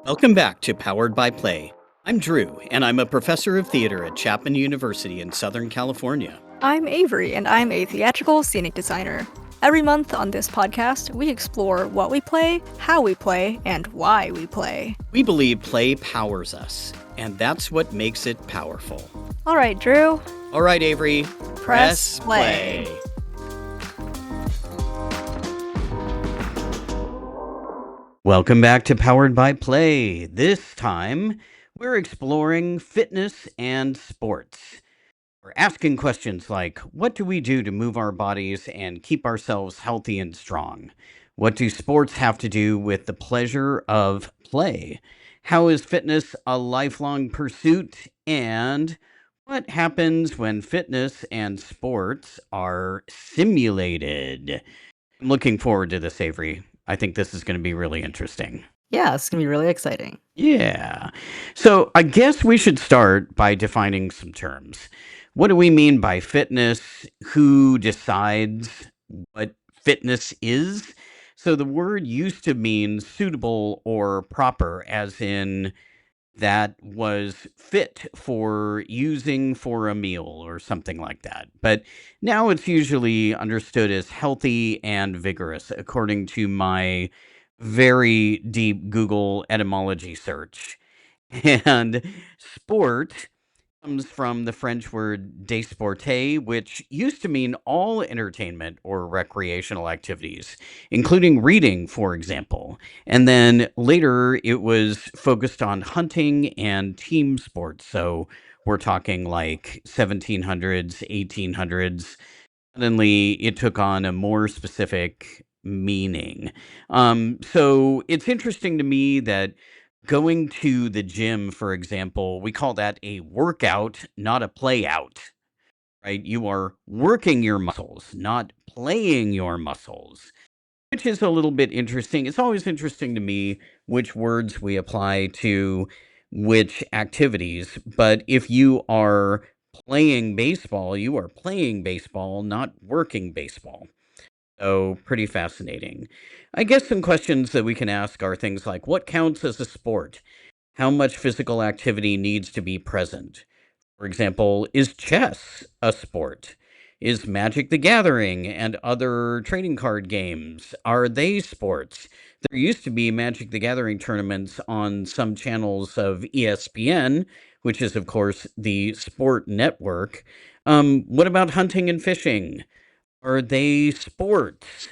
Welcome back to Powered by Play. I'm Drew, and I'm a professor of theater at Chapman University in Southern California. I'm Avery, and I'm a theatrical scenic designer. Every month on this podcast, we explore what we play, how we play, and why we play. We believe play powers us, and that's what makes it powerful. All right, Drew. All right, Avery. Press play. Welcome back to Powered by Play. This time, we're exploring fitness and sports. We're asking questions like, what do we do to move our bodies and keep ourselves healthy and strong? What do sports have to do with the pleasure of play? How is fitness a lifelong pursuit? And what happens when fitness and sports are simulated? I'm looking forward to this, Avery. I think this is going to be really interesting. Yeah, it's going to be really exciting. Yeah. So I guess we should start by defining some terms. What do we mean by fitness? Who decides what fitness is? So the word used to mean suitable or proper, as in that was fit for using for a meal or something like that. But now it's usually understood as healthy and vigorous, according to my very deep Google etymology search. And sport comes from the French word desporter, which used to mean all entertainment or recreational activities, including reading, for example. And then later it was focused on hunting and team sports. So we're talking like 1700s, 1800s. Suddenly it took on a more specific meaning. So it's interesting to me that going to the gym, for example, we call that a workout, not a play out, right? You are working your muscles, not playing your muscles, which is a little bit interesting. It's always interesting to me which words we apply to which activities. But if you are playing baseball, you are playing baseball, not working baseball. So, pretty fascinating. I guess some questions that we can ask are things like, what counts as a sport? How much physical activity needs to be present? For example, is chess a sport? Is Magic the Gathering and other trading card games, are they sports? There used to be Magic the Gathering tournaments on some channels of ESPN, which is, of course, the sport network. What about hunting and fishing? Are they sports?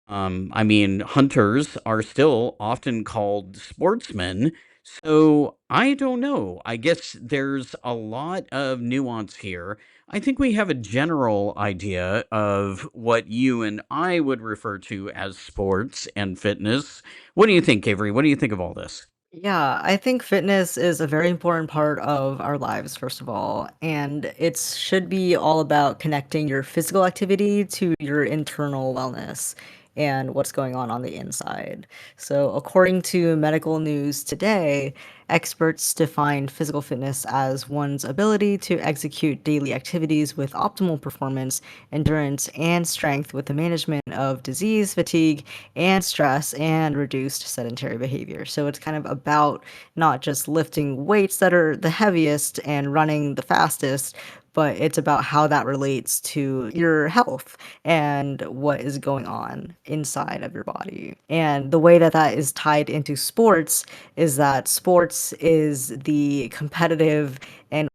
I mean, hunters are still often called sportsmen. So I don't know. I guess there's a lot of nuance here. I think we have a general idea of what you and I would refer to as sports and fitness. What do you think, Avery? What do you think of all this? Yeah, I think fitness is a very important part of our lives, first of all, and it should be all about connecting your physical activity to your internal wellness and what's going on the inside. So, according to medical news today, experts define physical fitness as one's ability to execute daily activities with optimal performance, endurance, and strength with the management of disease, fatigue, and stress and reduced sedentary behavior. So it's kind of about not just lifting weights that are the heaviest and running the fastest, but it's about how that relates to your health and what is going on inside of your body. And the way that that is tied into sports is that sports is the competitive and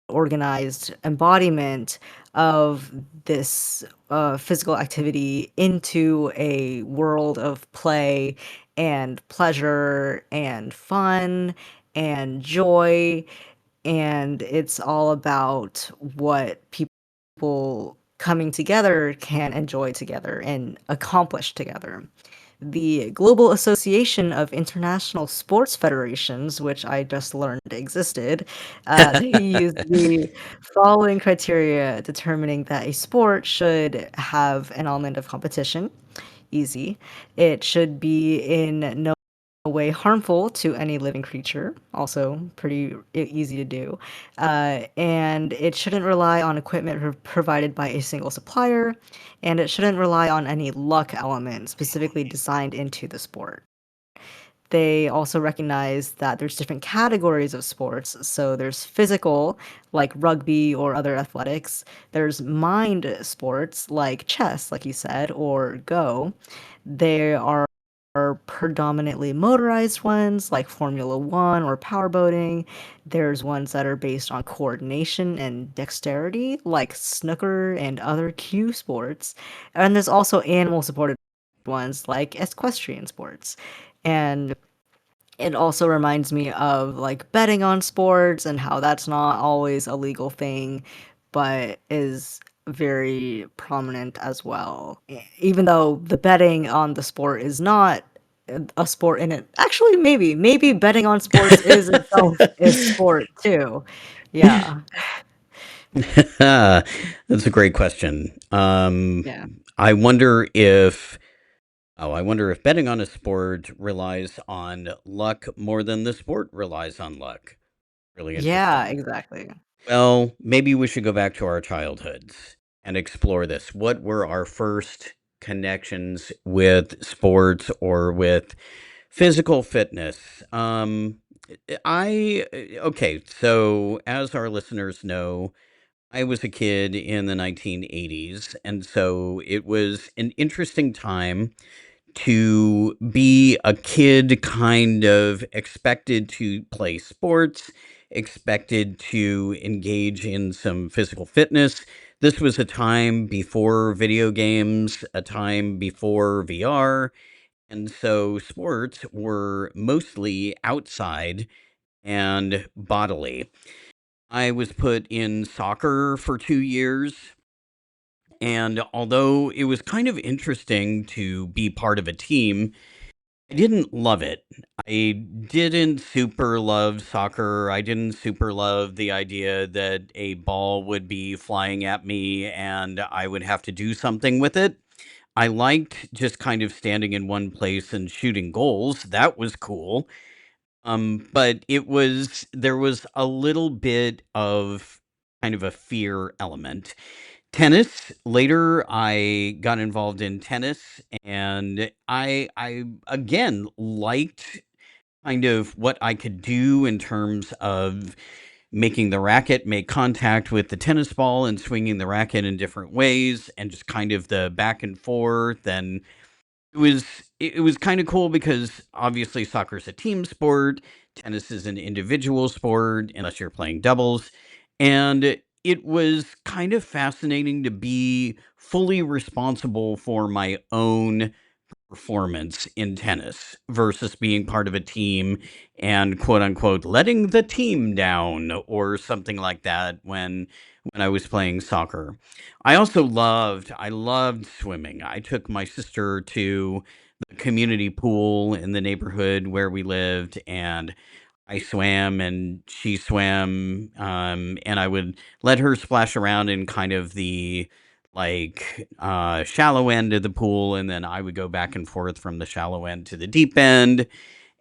organized embodiment of this physical activity into a world of play and pleasure and fun and joy. And it's all about what people coming together can enjoy together and accomplish together. The Global Association of International Sports Federations, which I just learned existed, they use the following criteria determining that a sport should have an element of competition. Easy. It should be in no way harmful to any living creature. Also, pretty easy to do. And it shouldn't rely on equipment provided by a single supplier, and it shouldn't rely on any luck element specifically designed into the sport. They also recognize that there's different categories of sports. So there's physical, like rugby or other athletics. There's mind sports, like chess, like you said, or Go. There are predominantly motorized ones, like Formula One or powerboating. There's ones that are based on coordination and dexterity, like snooker and other cue sports. And there's also animal supported ones, like equestrian sports. And it also reminds me of like betting on sports and how that's not always a legal thing, but is very prominent as well. Even though the betting on the sport is not a sport in it. Actually, maybe betting on sports is itself is sport too. Yeah. That's a great question. Yeah. I wonder if I wonder if betting on a sport relies on luck more than the sport relies on luck. Really Yeah, interesting. exactly. Well, maybe we should go back to our childhoods and explore this. What were our first connections with sports or with physical fitness? Okay, so as our listeners know, I was a kid in the 1980s, and so it was an interesting time to be a kid, kind of expected to play sports, expected to engage in some physical fitness. This was a time before video games, a time before VR. And so sports were mostly outside and bodily. I was put in soccer for 2 years. And although it was kind of interesting to be part of a team, I didn't love it. I didn't super love soccer. I didn't super love the idea that a ball would be flying at me and I would have to do something with it. I liked just kind of standing in one place and shooting goals. That was cool. But there was a little bit of kind of a fear element. Tennis, later I got involved in tennis and I again liked kind of what I could do in terms of making the racket make contact with the tennis ball and swinging the racket in different ways and just kind of the back and forth. And it was kind of cool because obviously soccer is a team sport, tennis is an individual sport unless you're playing doubles, and it was kind of fascinating to be fully responsible for my own performance in tennis versus being part of a team and quote unquote letting the team down or something like that when I was playing soccer. I loved swimming. I took my sister to the community pool in the neighborhood where we lived and I swam and she swam, and I would let her splash around in kind of the shallow end of the pool, and then I would go back and forth from the shallow end to the deep end.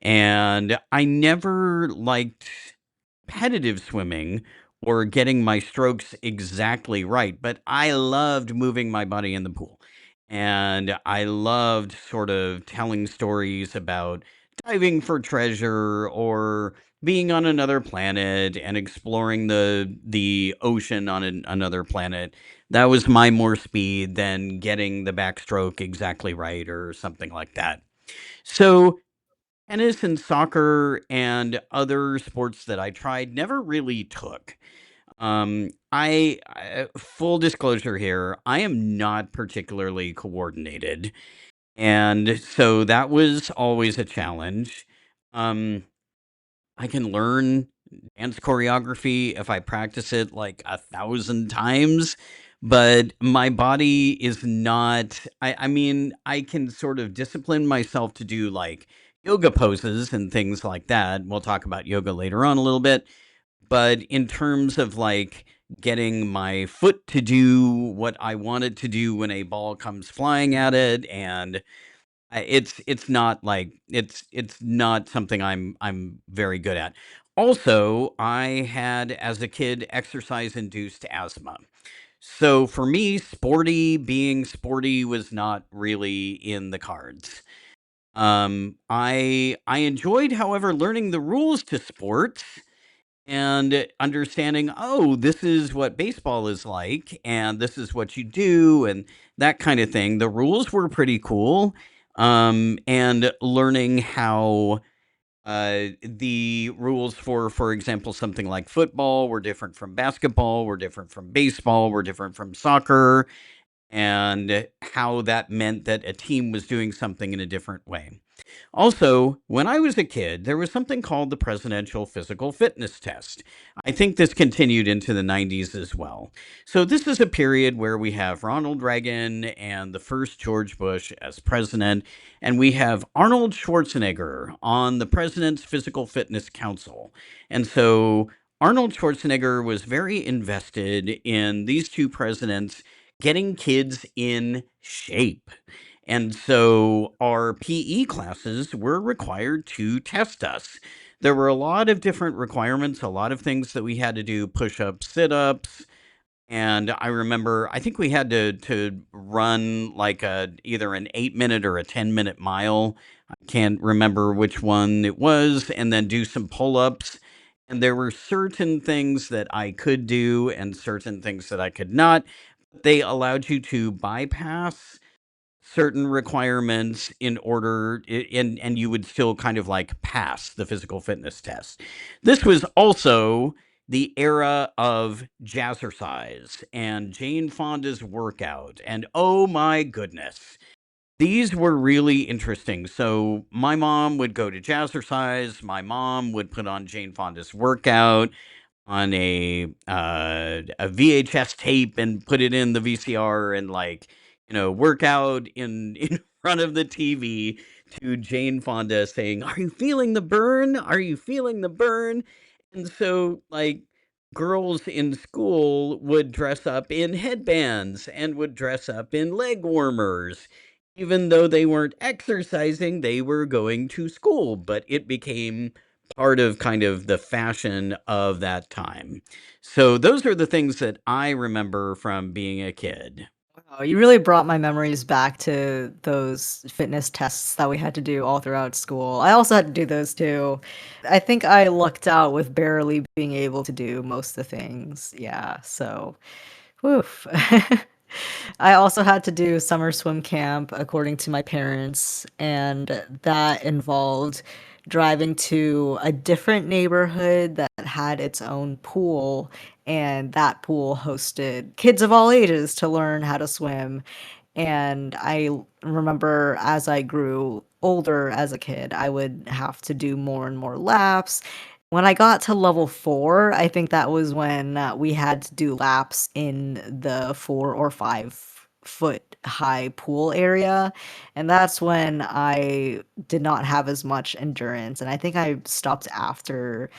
And I never liked competitive swimming or getting my strokes exactly right, but I loved moving my body in the pool. And I loved sort of telling stories about diving for treasure or being on another planet and exploring the ocean on another planet. That was my more speed than getting the backstroke exactly right or something like that. So tennis and soccer and other sports that I tried never really took. Full disclosure here, I am not particularly coordinated, and so that was always a challenge. Um, I can learn dance choreography if I practice it like 1,000 times, but my body is not. I mean, I can sort of discipline myself to do like yoga poses and things like that. We'll talk about yoga later on a little bit. But in terms of like getting my foot to do what I want it to do when a ball comes flying at it and it's not like it's not something I'm very good at. Also, I had as a kid exercise induced asthma. So for me, being sporty was not really in the cards. I enjoyed, however, learning the rules to sports and understanding, oh, this is what baseball is like, and this is what you do, and that kind of thing. The rules were pretty cool. And learning how the rules for example, something like football were different from basketball, were different from baseball, were different from soccer, and how that meant that a team was doing something in a different way. Also, when I was a kid, there was something called the Presidential Physical Fitness Test. I think this continued into the 90s as well. So, this is a period where we have Ronald Reagan and the first George Bush as president, and we have Arnold Schwarzenegger on the President's Physical Fitness Council. And so, Arnold Schwarzenegger was very invested in these two presidents getting kids in shape. And so our PE classes were required to test us. There were a lot of different requirements, a lot of things that we had to do, push ups, sit ups. And I remember, I think we had to run like either an 8 minute or a 10-minute mile. I can't remember which one it was, and then do some pull ups. And there were certain things that I could do and certain things that I could not. They allowed you to bypass certain requirements in order and you would still kind of like pass the physical fitness test. This was also the era of Jazzercise and Jane Fonda's workout, and oh my goodness, these were really interesting. So my mom would go to Jazzercise, my mom would put on Jane Fonda's workout on a VHS tape and put it in the VCR and like, work out in front of the TV to Jane Fonda saying, "Are you feeling the burn? Are you feeling the burn?" And so like girls in school would dress up in headbands and would dress up in leg warmers. Even though they weren't exercising, they were going to school, but it became part of kind of the fashion of that time. So those are the things that I remember from being a kid. Oh, you really brought my memories back to those fitness tests that we had to do all throughout school. I also had to do those too. I think I lucked out with barely being able to do most of the things. Yeah, so woof. I also had to do summer swim camp according to my parents, and that involved driving to a different neighborhood that had its own pool, and that pool hosted kids of all ages to learn how to swim. And I remember as I grew older as a kid, I would have to do more and more laps. When I got to level 4, I think that was when we had to do laps in the 4 or 5 foot high pool area. And that's when I did not have as much endurance. And I think I stopped after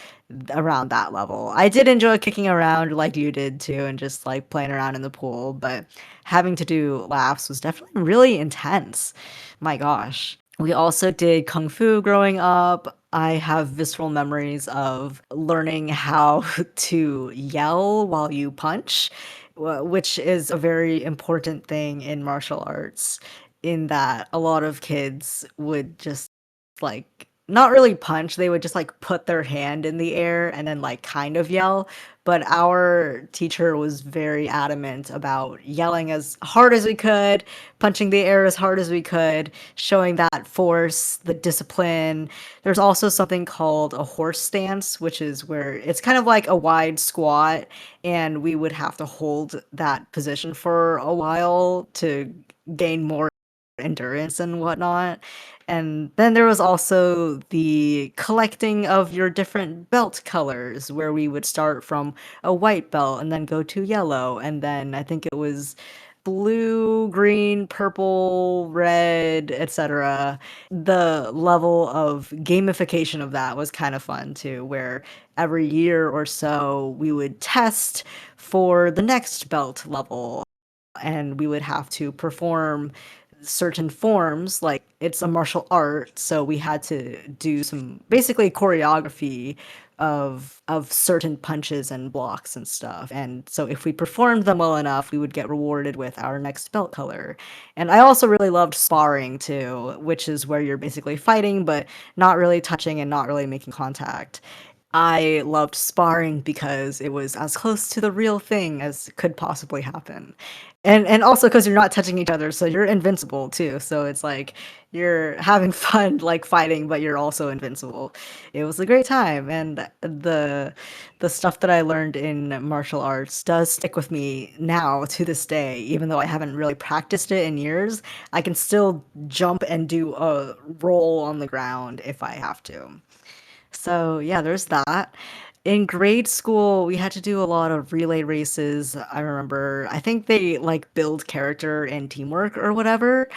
around that level. I did enjoy kicking around like you did too, and just like playing around in the pool, but having to do laps was definitely really intense. My gosh. We also did kung fu growing up. I have visceral memories of learning how to yell while you punch, which is a very important thing in martial arts, in that a lot of kids would just like not really punch, they would just like put their hand in the air and then like kind of yell. But our teacher was very adamant about yelling as hard as we could, punching the air as hard as we could, showing that force, the discipline. There's also something called a horse stance, which is where it's kind of like a wide squat, and we would have to hold that position for a while to gain more endurance and whatnot. And then there was also the collecting of your different belt colors, where we would start from a white belt and then go to yellow. And then I think it was blue, green, purple, red, etc. The level of gamification of that was kind of fun too, where every year or so we would test for the next belt level, and we would have to perform certain forms, like it's a martial art, so we had to do some basically choreography of certain punches and blocks and stuff. And so if we performed them well enough, we would get rewarded with our next belt color. And I also really loved sparring too, which is where you're basically fighting but not really touching and not really making contact. I loved sparring because it was as close to the real thing as could possibly happen. And also because you're not touching each other, so you're invincible too. So it's like you're having fun like fighting, but you're also invincible. It was a great time, and the stuff that I learned in martial arts does stick with me now to this day, even though I haven't really practiced it in years. I can still jump and do a roll on the ground if I have to. So yeah, there's that. In grade school, we had to do a lot of relay races. I remember, I think they like build character and teamwork or whatever.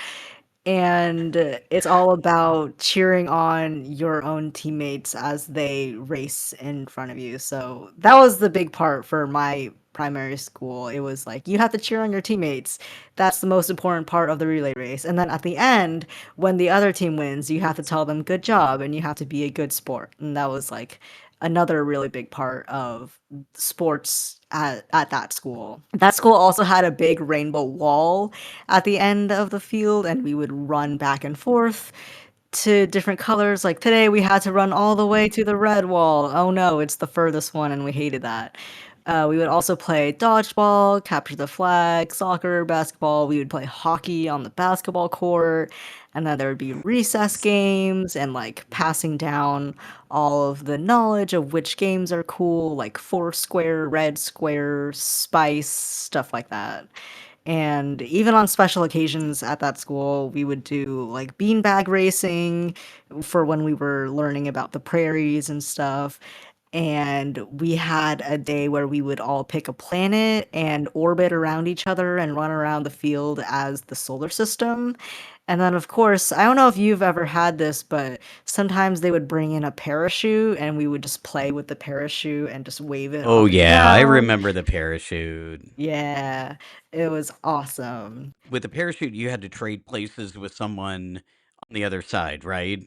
And it's all about cheering on your own teammates as they race in front of you. So that was the big part for my primary school. It was like you have to cheer on your teammates. That's the most important part of the relay race. And then at the end, when the other team wins, you have to tell them good job and you have to be a good sport. And that was like another really big part of sports at that school. That school also had a big rainbow wall at the end of the field, and we would run back and forth to different colors. Like today, we had to run all the way to the red wall. Oh no, it's the furthest one, and we hated that. We would also play dodgeball, capture the flag, soccer, basketball. We would play hockey on the basketball court. And then there would be recess games and like passing down all of the knowledge of which games are cool, like Foursquare, Red Square, Spice, stuff like that. And even on special occasions at that school, we would do like beanbag racing for when we were learning about the prairies and stuff. And we had a day where we would all pick a planet and orbit around each other and run around the field as the solar system. And then, of course, I don't know if you've ever had this, but sometimes they would bring in a parachute and we would just play with the parachute and just wave it Oh up and yeah, I down. remember the parachute. Yeah, it was awesome. With the parachute, you had to trade places with someone on the other side, right?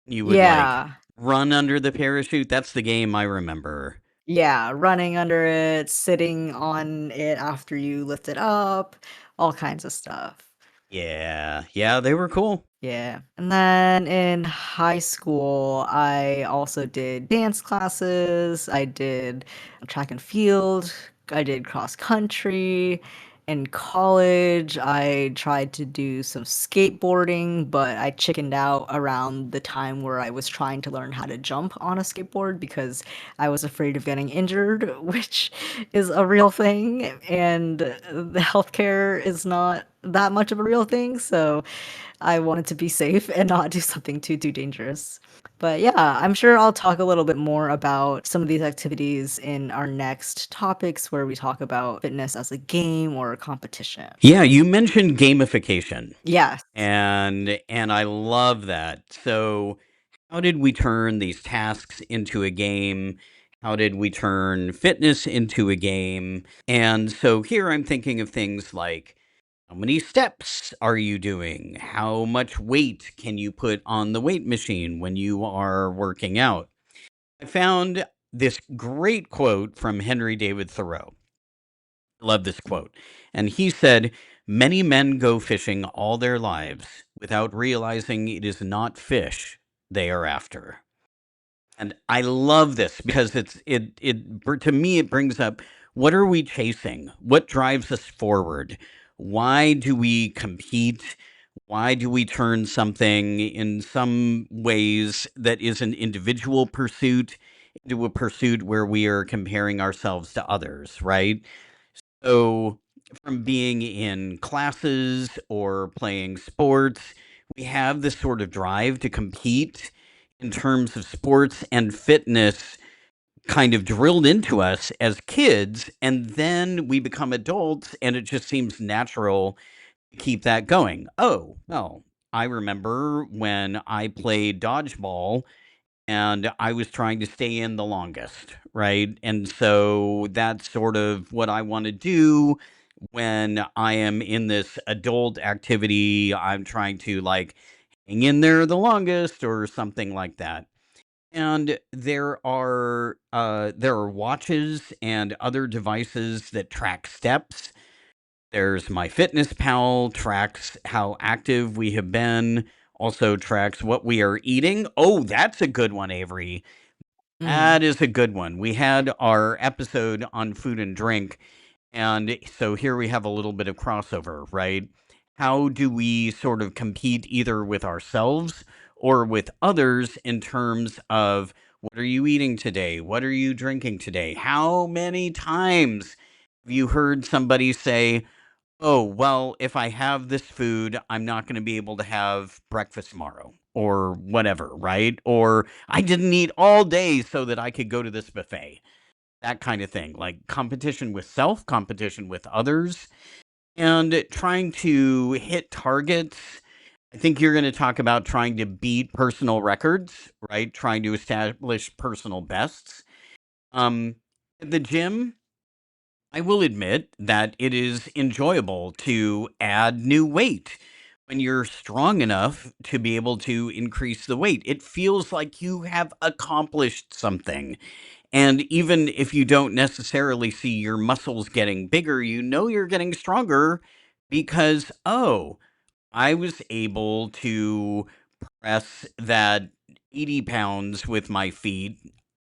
You would like Yeah. run under the parachute. That's the game I remember. Yeah, running under it, sitting on it after you lift it up, all kinds of stuff. Yeah, yeah, they were cool. Yeah. And then in high school, I also did dance classes. I did track and field. I did cross country. In college, I tried to do some skateboarding, but I chickened out around the time where I was trying to learn how to jump on a skateboard because I was afraid of getting injured, which is a real thing, and the healthcare is not that much of a real thing. So I wanted to be safe and not do something too dangerous. But yeah, I'm sure I'll talk a little bit more about some of these activities in our next topics where we talk about fitness as a game or a competition. Yeah, you mentioned gamification. Yes. And I love that. So, how did we turn these tasks into a game? How did we turn fitness into a game? And so here I'm thinking of things like how many steps are you doing? How much weight can you put on the weight machine when you are working out? I found this great quote from Henry David Thoreau. I love this quote. And he said, "Many men go fishing all their lives without realizing it is not fish they are after." And I love this because to me it brings up what are we chasing? What drives us forward? Why do we compete? Why do we turn something in some ways that is an individual pursuit into a pursuit where we are comparing ourselves to others, right? So, from being in classes or playing sports, we have this sort of drive to compete in terms of sports and fitness kind of drilled into us as kids. And then we become adults, and it just seems natural to keep that going. Oh, well, I remember when I played dodgeball and I was trying to stay in the longest, right? And so that's sort of what I want to do when I am in this adult activity. I'm trying to like hang in there the longest or something like that. And there are watches and other devices that track steps. There's my fitness pal, tracks how active we have been, also tracks what we are eating. Oh, that's a good one, Avery. Mm. That is a good one. We had our episode on food and drink, and so here we have a little bit of crossover, right? How do we sort of compete either with ourselves or with others in terms of what are you eating today? What are you drinking today? How many times have you heard somebody say, oh, well, if I have this food, I'm not going to be able to have breakfast tomorrow or whatever, right? Or I didn't eat all day so that I could go to this buffet. That kind of thing, like competition with self, competition with others, and trying to hit targets. I think you're going to talk about trying to beat personal records, right? Trying to establish personal bests. At the gym, I will admit that it is enjoyable to add new weight. When you're strong enough to be able to increase the weight, it feels like you have accomplished something. And even if you don't necessarily see your muscles getting bigger, you know you're getting stronger because, oh, I was able to press that 80 pounds with my feet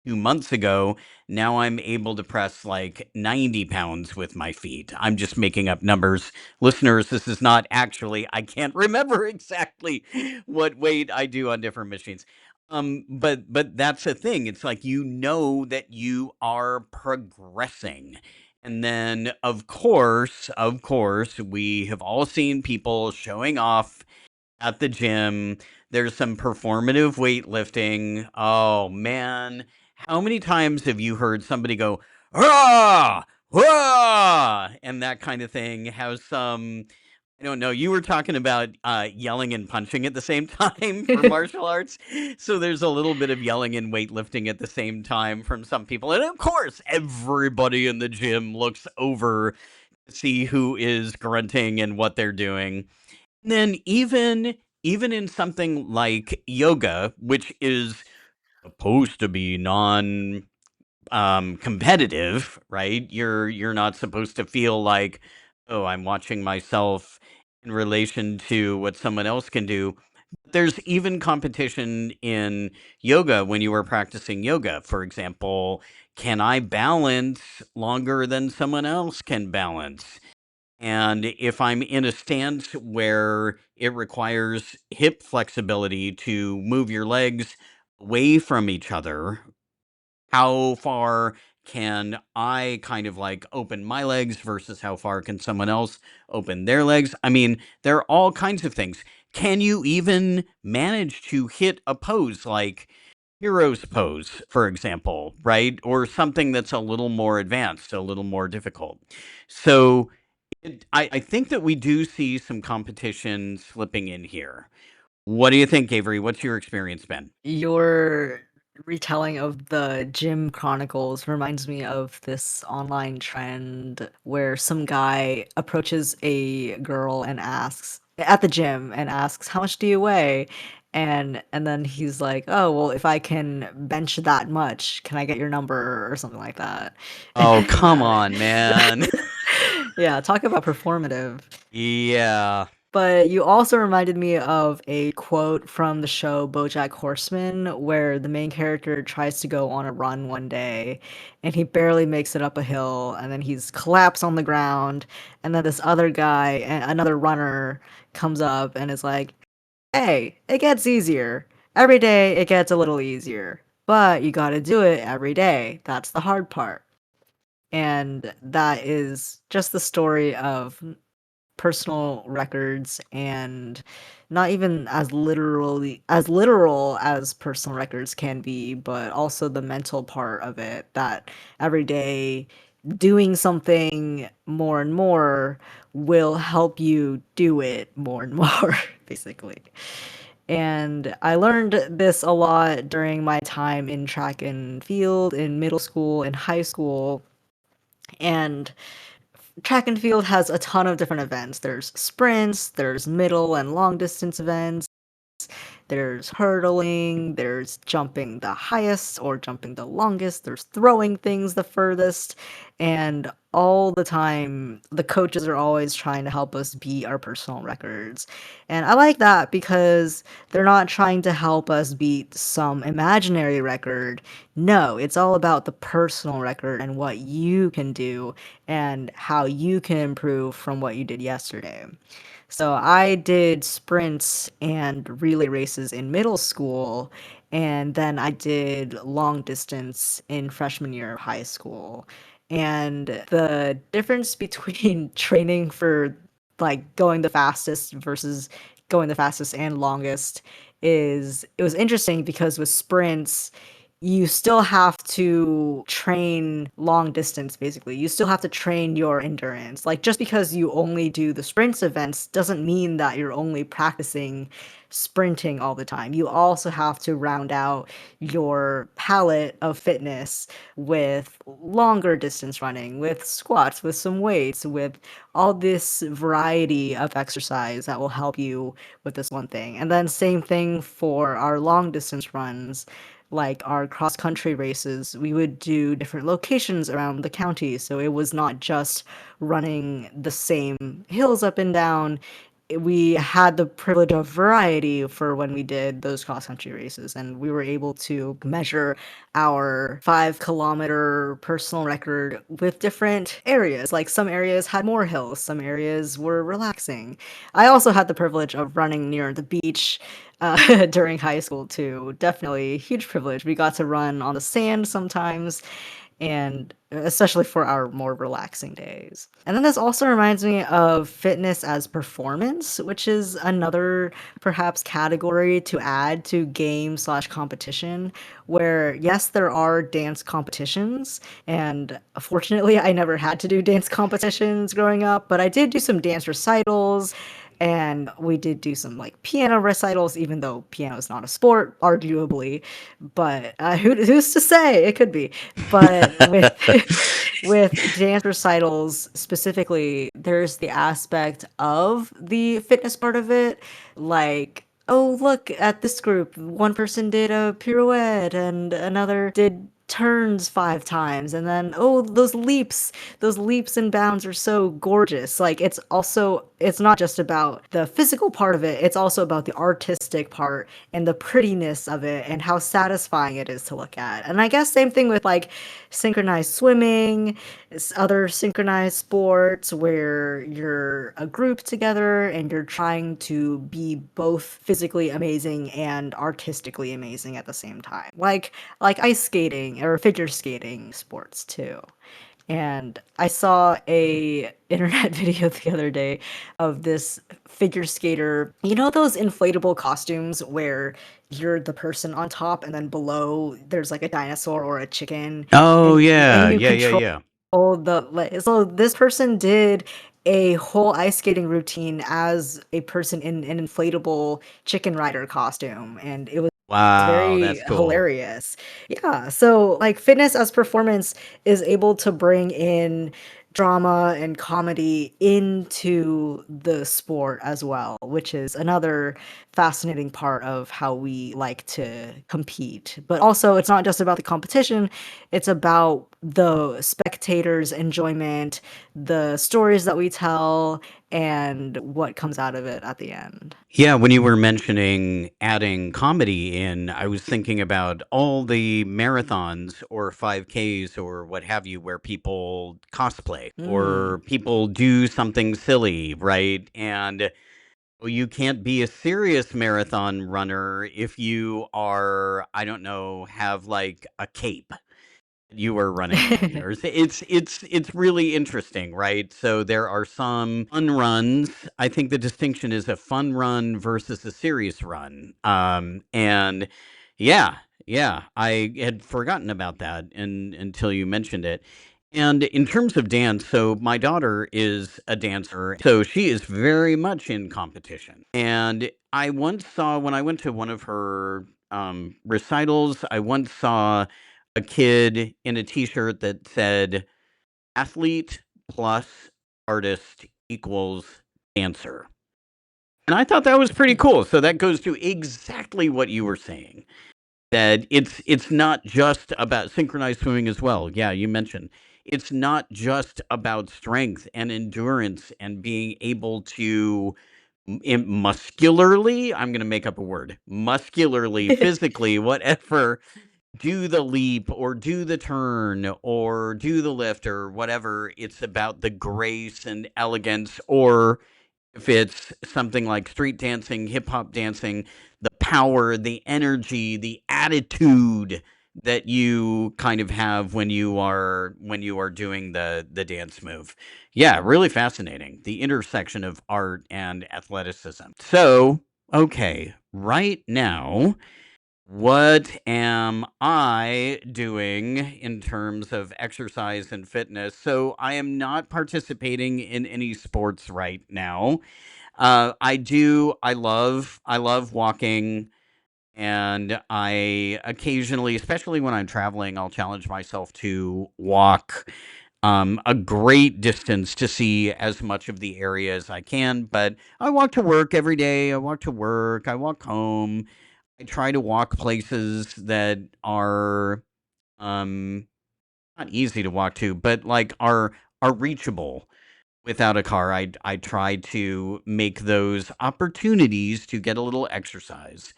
2 months ago. Now I'm able to press like 90 pounds with my feet. I'm just making up numbers. Listeners, this is not actually, I can't remember exactly what weight I do on different machines. But that's the thing. It's like you know that you are progressing. And then of course, we have all seen people showing off at the gym. There's some performative weightlifting. Oh man, how many times have you heard somebody go, "Ah, ah," and that kind of thing? Have some, I don't know. You were talking about yelling and punching at the same time for martial arts. So there's a little bit of yelling and weightlifting at the same time from some people. And of course, everybody in the gym looks over to see who is grunting and what they're doing. And then even in something like yoga, which is supposed to be non competitive, right? You're not supposed to feel like, oh, I'm watching myself in relation to what someone else can do. There's even competition in yoga when you are practicing yoga. For example, can I balance longer than someone else can balance? And if I'm in a stance where it requires hip flexibility to move your legs away from each other, how far can I kind of like open my legs versus how far can someone else open their legs? I mean, there are all kinds of things. Can you even manage to hit a pose like hero's pose, for example, right? Or something that's a little more advanced, a little more difficult. So I think that we do see some competition slipping in here. What do you think, Avery? What's your experience been? Your retelling of the Gym Chronicles reminds me of this online trend where some guy approaches a girl and asks at the gym and asks, "How much do you weigh?" And then he's like, "Oh, well, if I can bench that much, can I get your number?" or something like that. Oh, come Uh, on, man. yeah, talk about performative. Yeah. But you also reminded me of a quote from the show BoJack Horseman, where the main character tries to go on a run one day, and he barely makes it up a hill, and then he's collapsed on the ground, and then this other guy, another runner, comes up and is like, "Hey, it gets easier. Every day it gets a little easier, but you gotta do it every day. That's the hard part." And that is just the story of personal records, and not even as literal as personal records can be, but also the mental part of it, that every day doing something more and more will help you do it more and more, basically. And I learned this a lot during my time in track and field in middle school and high school. And track and field has a ton of different events. There's sprints, there's middle and long distance events, there's hurdling, there's jumping the highest or jumping the longest, there's throwing things the furthest, and all the time the coaches are always trying to help us beat our personal records. And I like that because they're not trying to help us beat some imaginary record. No, it's all about the personal record and what you can do and how you can improve from what you did yesterday. So I did sprints and relay races in middle school, and then I did long distance in freshman year of high school. And the difference between training for like going the fastest versus going the fastest and longest is it was interesting because with sprints, you still have to train long distance basically. You still have to train your endurance. Like just because you only do the sprints events doesn't mean that you're only practicing sprinting all the time. You also have to round out your palette of fitness with longer distance running, with squats, with some weights, with all this variety of exercise that will help you with this one thing. And then same thing for our long distance runs, like our cross country races, we would do different locations around the county. So it was not just running the same hills up and down. We had the privilege of variety for when we did those cross country races, and we were able to measure our 5 kilometer personal record with different areas. Like some areas had more hills, some areas were relaxing. I also had the privilege of running near the beach during high school too. Definitely huge privilege. We got to run on the sand sometimes, and especially for our more relaxing days. And then this also reminds me of fitness as performance, which is another perhaps category to add to game slash competition, where yes, there are dance competitions, and fortunately I never had to do dance competitions growing up, but I did do some dance recitals, and we did do some like piano recitals, even though piano is not a sport, arguably. But who's to say it could be? But with with dance recitals specifically, there's the aspect of the fitness part of it, like, oh, look at this group. One person did a pirouette and another did turns 5 times, and then oh, those leaps and bounds are so gorgeous. Like it's not just about the physical part of it, it's also about the artistic part and the prettiness of it and how satisfying it is to look at. And I guess same thing with like synchronized swimming, other synchronized sports where you're a group together and you're trying to be both physically amazing and artistically amazing at the same time. Like ice skating or figure skating sports too. And I saw a internet video the other day of this figure skater. You know those inflatable costumes where you're the person on top and then below there's like a dinosaur or a chicken, Oh, and yeah. you Yeah, yeah, control yeah. so this person did a whole ice skating routine as a person in an inflatable chicken rider costume, and it was Wow, very that's cool. hilarious. Yeah, so like fitness as performance is able to bring in drama and comedy into the sport as well, which is another fascinating part of how we like to compete. But also, it's not just about the competition, it's about the spectators' enjoyment, the stories that we tell, and what comes out of it at the end. Yeah, when you were mentioning adding comedy in, I was thinking about all the marathons or 5Ks or what have you where people cosplay Mm. or people do something silly, right? And well, you can't be a serious marathon runner if you are, I don't know, have like a cape you were running in or it's really interesting, right? So there are some fun runs. I think the distinction is a fun run versus a serious run. And yeah, yeah, I had forgotten about that until you mentioned it. And in terms of dance, so my daughter is a dancer, so she is very much in competition. And I once saw when I went to one of her recitals, I once saw a kid in a T-shirt that said athlete plus artist equals dancer. And I thought that was pretty cool. So that goes to exactly what you were saying. That it's not just about synchronized swimming as well. Yeah, you mentioned it's not just about strength and endurance and being able to muscularly, I'm going to make up a word, muscularly, physically, whatever, do the leap or do the turn or do the lift or whatever. It's about the grace and elegance, or if it's something like street dancing, hip hop dancing, the power, the energy, the attitude that you kind of have when you are doing the dance move. Yeah, really fascinating. The intersection of art and athleticism. So, okay, right now, what am I doing in terms of exercise and fitness? So I am not participating in any sports right now. I love walking, and I occasionally, especially when I'm traveling, I'll challenge myself to walk a great distance to see as much of the area as I can. But I walk to work every day. I walk to work. I walk home. I try to walk places that are um not easy to walk to, but like are reachable without a car. I try to make those opportunities to get a little exercise.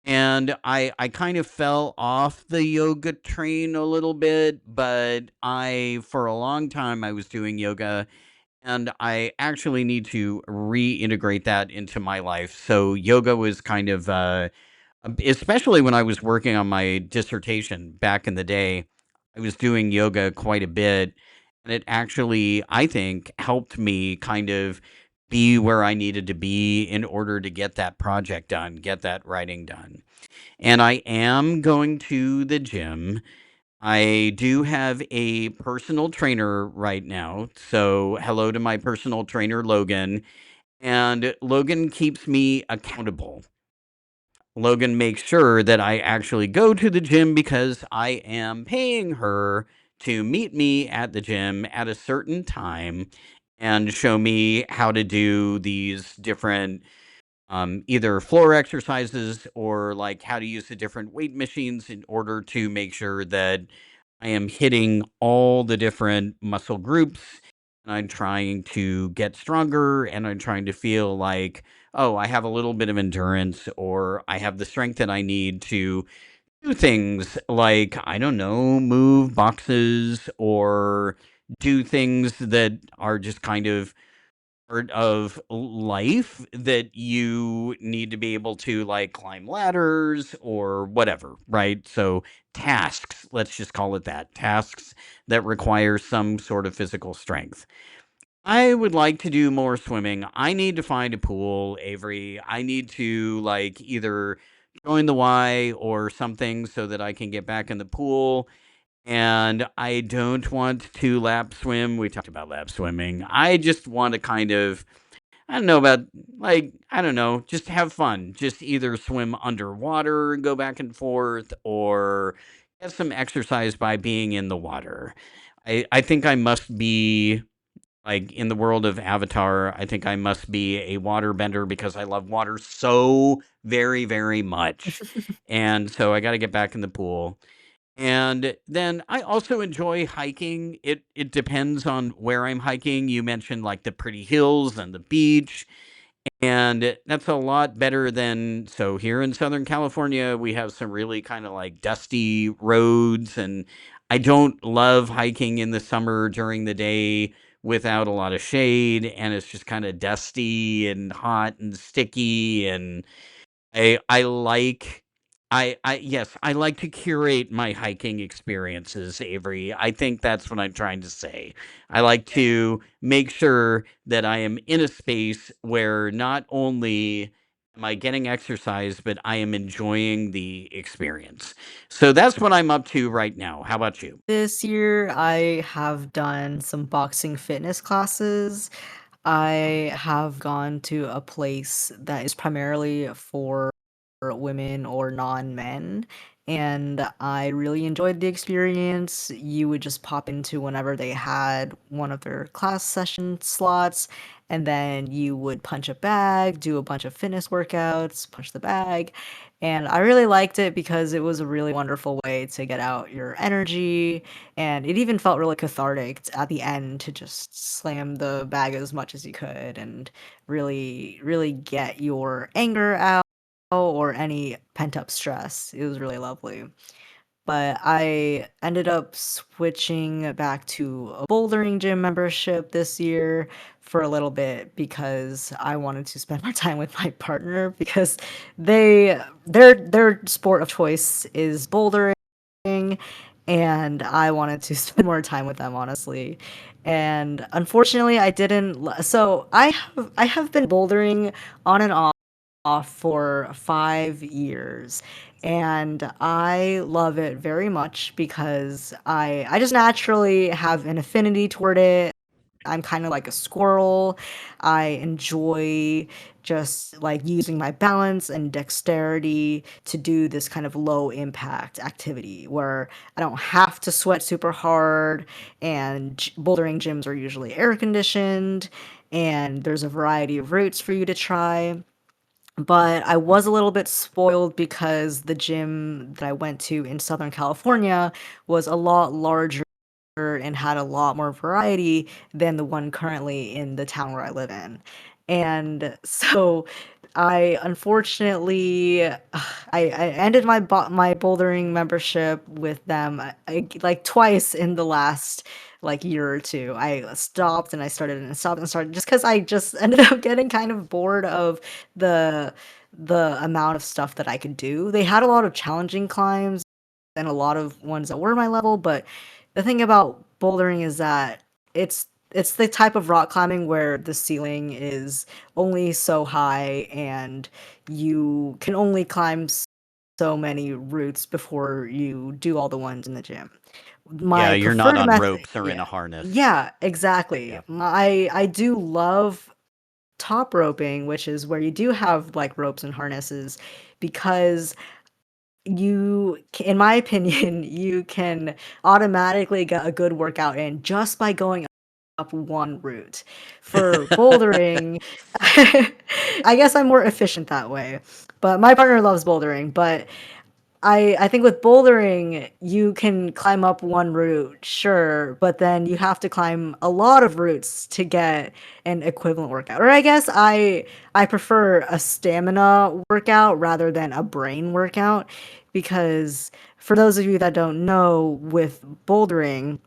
And I kind of fell off the yoga train a little bit, but I for a long time I was doing yoga, and I actually need to reintegrate that into my life. So yoga was kind of especially when I was working on my dissertation back in the day, I was doing yoga quite a bit, and it actually, I think, helped me kind of be where I needed to be in order to get that project done, get that writing done. And I am going to the gym. I do have a personal trainer right now. So, hello to my personal trainer, Logan. And Logan keeps me accountable. Logan makes sure that I actually go to the gym because I am paying her to meet me at the gym at a certain time and show me how to do these different either floor exercises or like how to use the different weight machines in order to make sure that I am hitting all the different muscle groups, and I'm trying to get stronger, and I'm trying to feel like, oh, I have a little bit of endurance, or I have the strength that I need to do things like, I don't know, move boxes or do things that are just kind of part of life that you need to be able to like climb ladders or whatever, right? So tasks, let's just call it that, tasks that require some sort of physical strength. I would like to do more swimming. I need to find a pool, Avery. I need to like either join the Y or something so that I can get back in the pool. And I don't want to lap swim. We talked about lap swimming. I just want to kind of, I don't know about, like, I don't know, just have fun. Just either swim underwater and go back and forth, or get some exercise by being in the water. I think I must be, like, in the world of Avatar, I think I must be a water bender because I love water so very, very much. And so I got to get back in the pool. And then I also enjoy hiking. It depends on where I'm hiking. You mentioned like the pretty hills and the beach, and that's a lot better than, so here in Southern California, we have some really kind of like dusty roads, and I don't love hiking in the summer during the day without a lot of shade, and it's just kind of dusty and hot and sticky, and I like I yes, I like to curate my hiking experiences, Avery. I think that's what I'm trying to say. I like to make sure that I am in a space where not only am I getting exercise, but I am enjoying the experience. So that's what I'm up to right now. How about you? This year, I have done some boxing fitness classes. I have gone to a place that is primarily for women or non-men, and I really enjoyed the experience. You would just pop into whenever they had one of their class session slots, and then you would punch a bag, do a bunch of fitness workouts, punch the bag. And I really liked it because it was a really wonderful way to get out your energy, and it even felt really cathartic at the end to just slam the bag as much as you could and really, really get your anger out or any pent up stress. It was really lovely. But I ended up switching back to a bouldering gym membership this year for a little bit because I wanted to spend more time with my partner because their sport of choice is bouldering, and I wanted to spend more time with them, honestly. And unfortunately, I didn't. So I have been bouldering on and off for 5 years, and I love it very much because I just naturally have an affinity toward it. I'm kind of like a squirrel. I enjoy just like using my balance and dexterity to do this kind of low impact activity where I don't have to sweat super hard, and bouldering gyms are usually air conditioned, and there's a variety of routes for you to try. But I was a little bit spoiled because the gym that I went to in Southern California was a lot larger and had a lot more variety than the one currently in the town where I live in. And so I unfortunately I ended my bouldering membership with them like twice in the last like year or two. I stopped and I started and stopped and started just because I just ended up getting kind of bored of the the amount of stuff that I could do. They had a lot of challenging climbs and a lot of ones that were my level, but the thing about bouldering is that it's the type of rock climbing where the ceiling is only so high and you can only climb so many routes before you do all the ones in the gym. Yeah, My you're not preferred on method, ropes or in yeah. a harness. Yeah, exactly. Yeah. I do love top roping, which is where you do have like ropes and harnesses because in my opinion, you can automatically get a good workout in just by going up one route. For bouldering, I guess I'm more efficient that way. But my partner loves bouldering, but I think with bouldering, you can climb up one route, sure, but then you have to climb a lot of routes to get an equivalent workout. Or I guess I prefer a stamina workout rather than a brain workout because for those of you that don't know, with bouldering,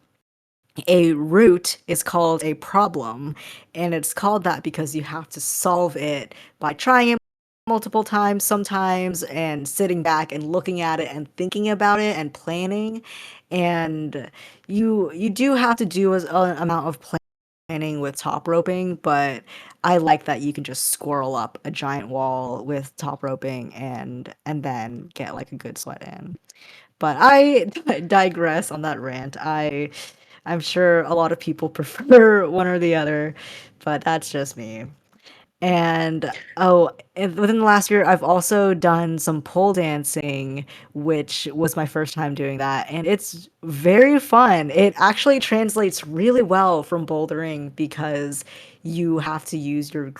a route is called a problem, and it's called that because you have to solve it by trying it multiple times sometimes and sitting back and looking at it and thinking about it and planning. And you do have to do an amount of planning with top roping, but I like that you can just squirrel up a giant wall with top roping and then get like a good sweat in. But I digress on that rant. I'm sure a lot of people prefer one or the other, but that's just me. And oh, within the last year, I've also done some pole dancing, which was my first time doing that, and it's very fun. It actually translates really well from bouldering because you have to use your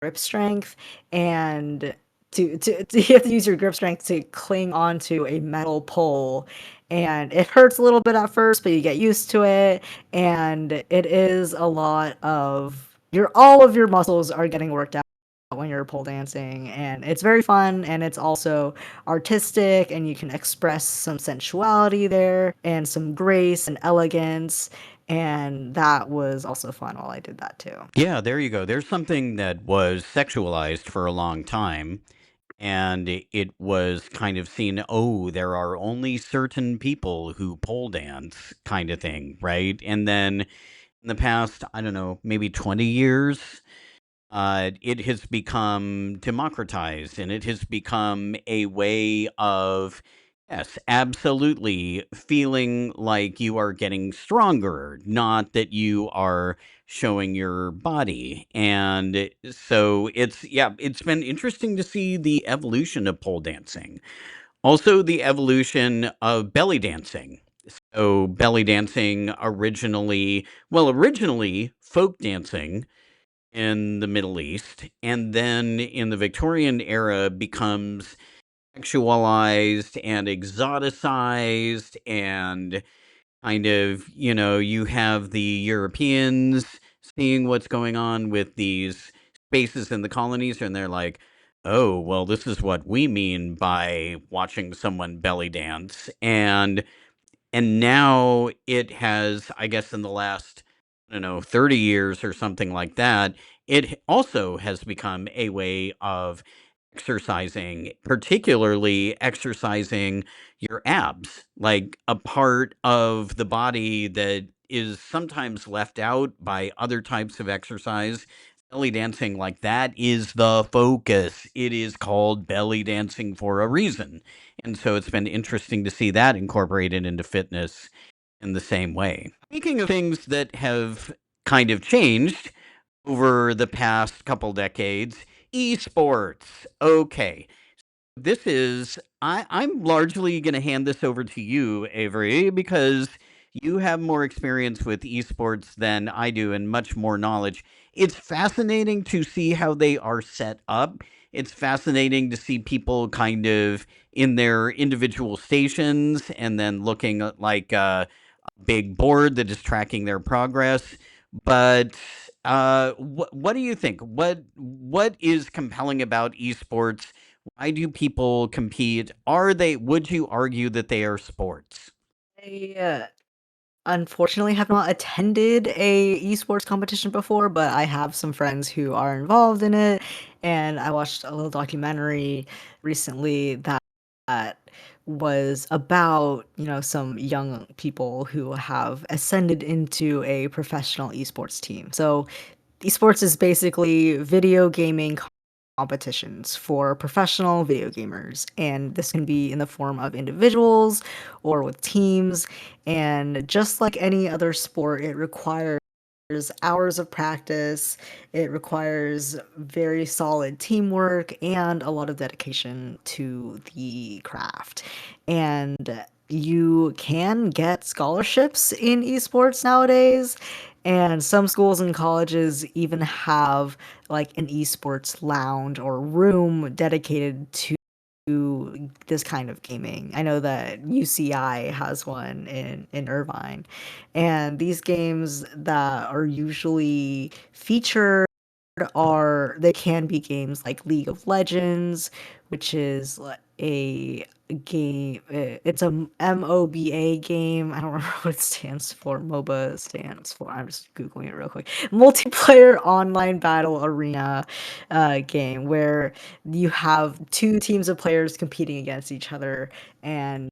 grip strength and you have to use your grip strength to cling onto a metal pole, and it hurts a little bit at first but you get used to it, and it is a lot of your all of your muscles are getting worked out when you're pole dancing, and it's very fun, and it's also artistic, and you can express some sensuality there and some grace and elegance, and that was also fun while I did that too. Yeah, there you go. There's something that was sexualized for a long time, and it was kind of seen, oh, there are only certain people who pole dance kind of thing, right? And then in the past, I don't know, maybe 20 years, it has become democratized and it has become a way of, yes, absolutely feeling like you are getting stronger, not that you are showing your body. And so it's, yeah, it's been interesting to see the evolution of pole dancing Also, the evolution of belly dancing. So, belly dancing originally folk dancing in the Middle East, and then in the Victorian era becomes sexualized and exoticized and kind of, you have the Europeans seeing what's going on with these spaces in the colonies, and they're like, oh, well, this is what we mean by watching someone belly dance. And now it has, I guess, in the last, I don't know, 30 years or something like that, it also has become a way of exercising, particularly exercising your abs, like a part of the body that is sometimes left out by other types of exercise. Belly dancing, like that, is the focus. It is called belly dancing for a reason. And so it's been interesting to see that incorporated into fitness in the same way. Speaking of things that have kind of changed over the past couple decades, esports. Okay. I'm largely going to hand this over to you, Avery, because you have more experience with esports than I do and much more knowledge. It's fascinating to see how they are set up. It's fascinating to see people kind of in their individual stations and then looking at like a big board that is tracking their progress. But what do you think? What is compelling about esports? Why do people compete? Are they? Would you argue that they are sports? I unfortunately have not attended a esports competition before, but I have some friends who are involved in it, and I watched a little documentary recently that was about, some young people who have ascended into a professional esports team. So esports is basically video gaming competitions for professional video gamers, and this can be in the form of individuals or with teams. And just like any other sport, it requires hours of practice, it requires very solid teamwork and a lot of dedication to the craft. And you can get scholarships in esports nowadays, and some schools and colleges even have like an esports lounge or room dedicated to this kind of gaming. I know that UCI has one in Irvine, and these games that are usually featured are they can be games like League of Legends, which is a game. It's a MOBA game. I don't remember what it stands for. MOBA stands for. I'm just googling it real quick. Multiplayer online battle arena game where you have two teams of players competing against each other, and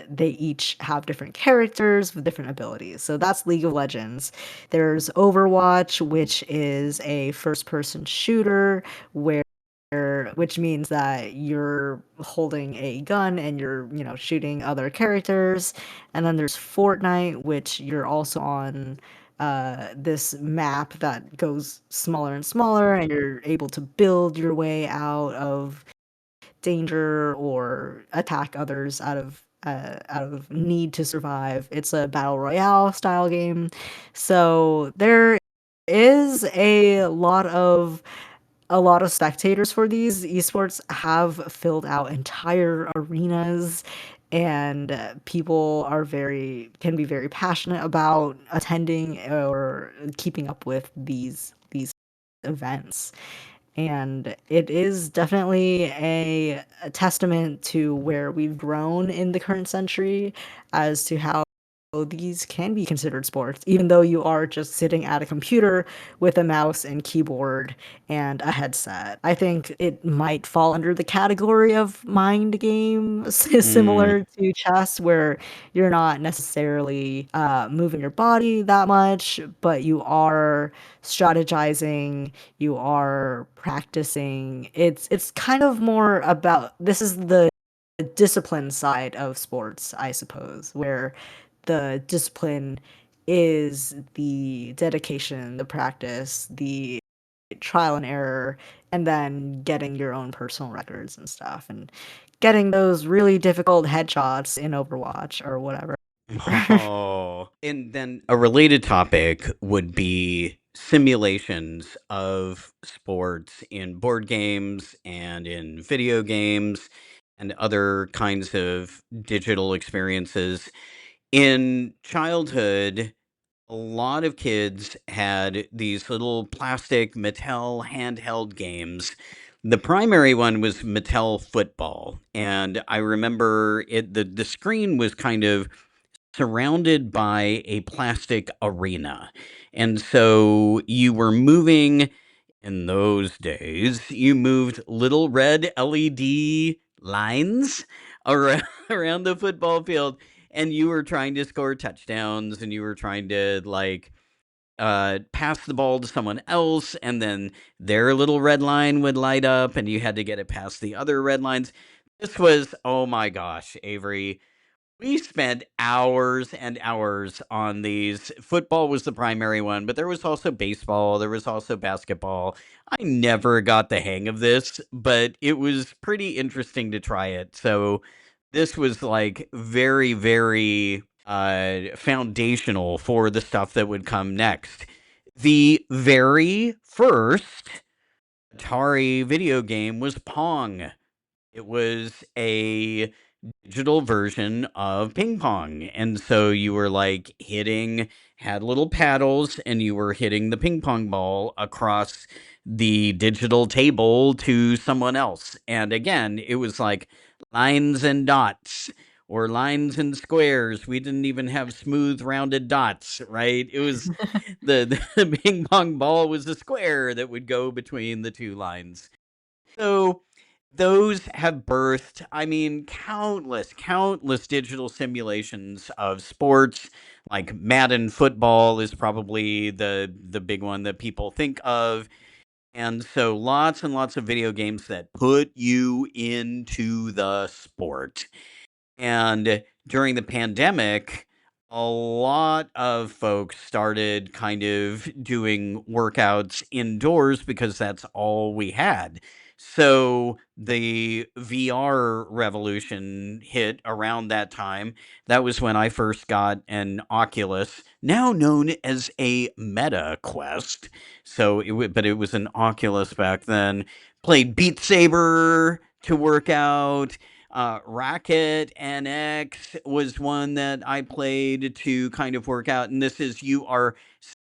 they each have different characters with different abilities. So that's League of Legends. There's Overwatch, which is a first person shooter where which means that you're holding a gun and you're, shooting other characters. And then there's Fortnite, which you're also on this map that goes smaller and smaller, and you're able to build your way out of danger or attack others out of need to survive. It's a battle royale style game. So there is a lot of spectators for these. Esports have filled out entire arenas, and people can be very passionate about attending or keeping up with these events. And it is definitely a testament to where we've grown in the current century as to how these can be considered sports, even though you are just sitting at a computer with a mouse and keyboard and a headset. I think it might fall under the category of mind games, Mm, similar to chess, where you're not necessarily moving your body that much, but you are strategizing, you are practicing. It's kind of more about this is the discipline side of sports, I suppose, where the discipline is the dedication, the practice, the trial and error, and then getting your own personal records and stuff, and getting those really difficult headshots in Overwatch or whatever. Oh, and then a related topic would be simulations of sports in board games and in video games and other kinds of digital experiences. In childhood, a lot of kids had these little plastic Mattel handheld games. The primary one was Mattel Football, and I remember the screen was kind of surrounded by a plastic arena. And so you were moving in those days, you moved little red LED lines around, around the football field, and you were trying to score touchdowns, and you were trying to like pass the ball to someone else, and then their little red line would light up, and you had to get it past the other red lines. This was, oh my gosh, Avery, we spent hours and hours on these. Football was the primary one, but there was also baseball, there was also basketball. I never got the hang of this, but it was pretty interesting to try it. So this was like very, very foundational for the stuff that would come next. The very first Atari video game was Pong. It was a digital version of ping pong. And so you were like hitting, had little paddles, and you were hitting the ping pong ball across the digital table to someone else. And again, it was like lines and dots or lines and squares. We didn't even have smooth rounded dots, right? It was the ping pong ball was a square that would go between the two lines. So those have birthed, I mean, countless digital simulations of sports. Like Madden football is probably the big one that people think of. And so lots and lots of video games that put you into the sport. And during the pandemic, a lot of folks started kind of doing workouts indoors because that's all we had. So the VR revolution hit around that time. That was when I first got an Oculus, now known as a Meta Quest. So but it was an Oculus back then. Played Beat Saber to work out. Racket NX was one that I played to kind of work out. And this is you are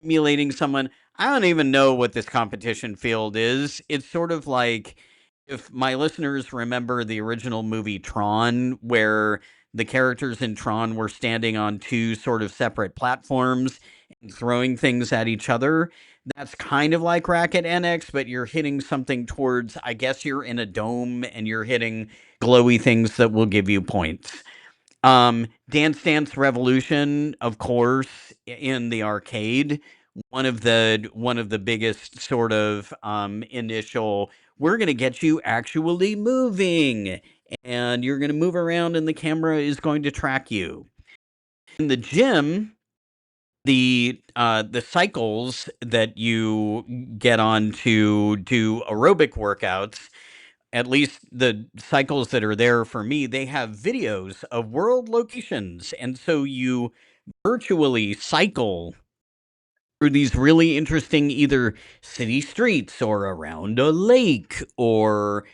simulating someone. I don't even know what this competition field is. It's sort of like if my listeners remember the original movie Tron, where the characters in Tron were standing on two sort of separate platforms and throwing things at each other. That's kind of like Racket NX, but you're hitting something towards, I guess you're in a dome and you're hitting glowy things that will give you points. Dance Dance Revolution, of course, in the arcade, one of the biggest sort of initial. We're gonna get you actually moving, and you're gonna move around, and the camera is going to track you. In the gym, the cycles that you get on to do aerobic workouts, at least the cycles that are there for me, they have videos of world locations. And so you virtually cycle through these really interesting either city streets or around a lake or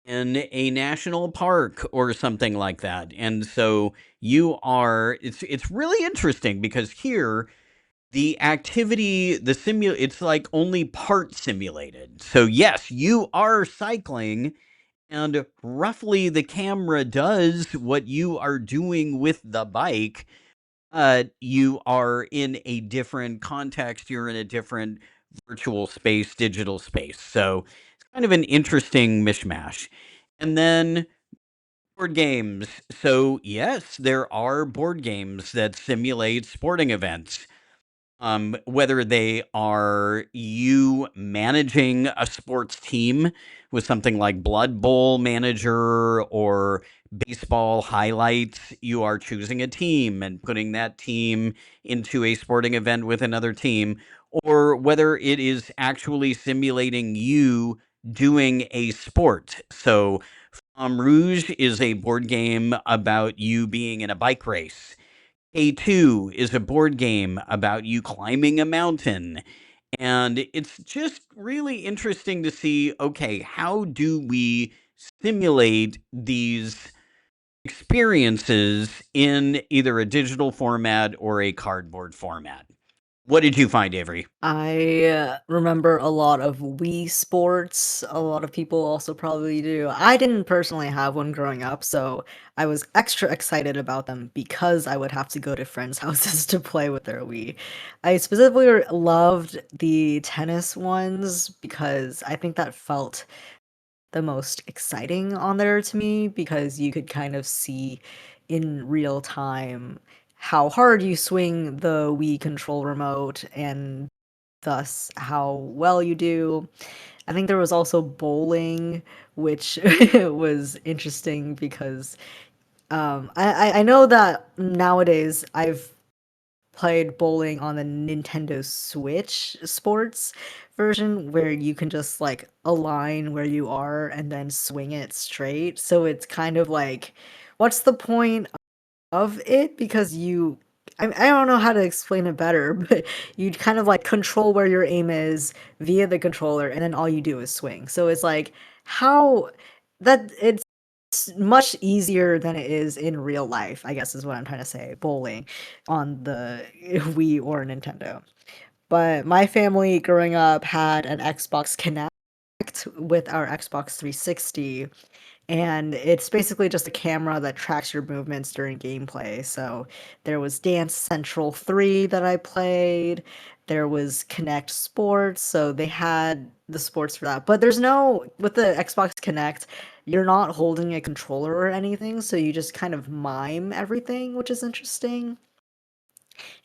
in a national park or something like that. And so it's really interesting because here the activity, it's like only part simulated. So yes, you are cycling and roughly the camera does what you are doing with the bike. You are in a different context. You're in a different virtual space, digital space. So it's kind of an interesting mishmash. And then board games. So yes, there are board games that simulate sporting events. Whether they are you managing a sports team with something like Blood Bowl Manager or baseball highlights, you are choosing a team and putting that team into a sporting event with another team, or whether it is actually simulating you doing a sport. So, Rouge is a board game about you being in a bike race. A2 is a board game about you climbing a mountain. And it's just really interesting to see, okay, how do we simulate these experiences in either a digital format or a cardboard format? What did you find, Avery? I remember a lot of Wii Sports. A lot of people also probably do. I didn't personally have one growing up, so I was extra excited about them because I would have to go to friends' houses to play with their Wii. I specifically loved the tennis ones because I think that felt the most exciting on there to me because you could kind of see in real time how hard you swing the Wii control remote and thus how well you do. I think there was also bowling, which was interesting because I know that nowadays I've played bowling on the Nintendo Switch Sports version where you can just like align where you are and then swing it straight. So it's kind of like, what's the point of it? Because I don't know how to explain it better, but you kind of like control where your aim is via the controller, and then all you do is swing. So it's like how that it's much easier than it is in real life, I guess is what I'm trying to say, bowling on the Wii or Nintendo. But my family growing up had an Xbox Connect with our Xbox 360, and it's basically just a camera that tracks your movements during gameplay. So there was Dance Central 3 that I played. There was Connect Sports, so they had the sports for that. But there's no, with the Xbox Connect, you're not holding a controller or anything, so you just kind of mime everything, which is interesting.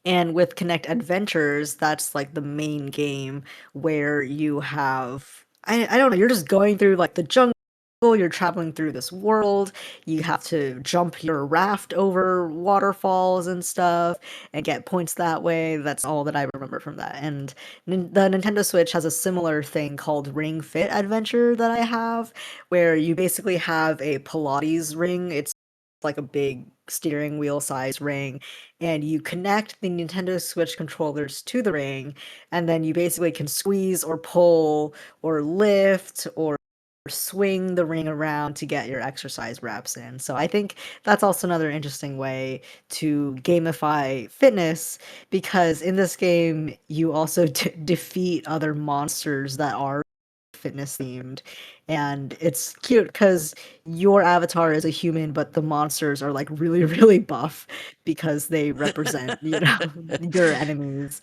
And with Connect Adventures, that's like the main game where you have I don't know, you're just going through like the jungle, you're traveling through this world, you have to jump your raft over waterfalls and stuff and get points that way. That's all that I remember from that. And the Nintendo Switch has a similar thing called Ring Fit Adventure that I have, where you basically have a Pilates ring. It's like a big steering wheel size ring, and you connect the Nintendo Switch controllers to the ring, and then you basically can squeeze or pull or lift or swing the ring around to get your exercise reps in. So I think that's also another interesting way to gamify fitness because in this game you also defeat other monsters that are fitness themed, and it's cute because your avatar is a human but the monsters are like really really buff because they represent, your enemies.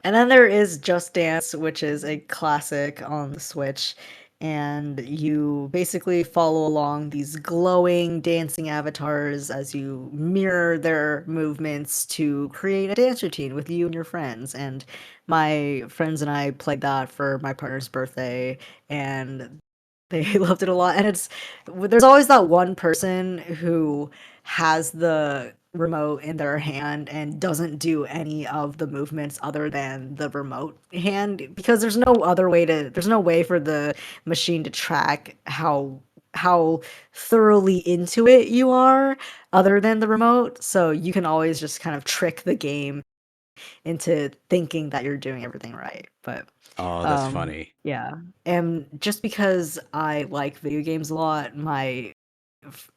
And then there is Just Dance, which is a classic on the Switch, and you basically follow along these glowing dancing avatars as you mirror their movements to create a dance routine with you and your friends. And my friends and I played that for my partner's birthday, and they loved it a lot. And there's always that one person who has the remote in their hand and doesn't do any of the movements other than the remote hand because there's no way for the machine to track how thoroughly into it you are other than the remote. So you can always just kind of trick the game into thinking that you're doing everything right. But Oh, that's funny. yeah. And just because I like video games a lot, my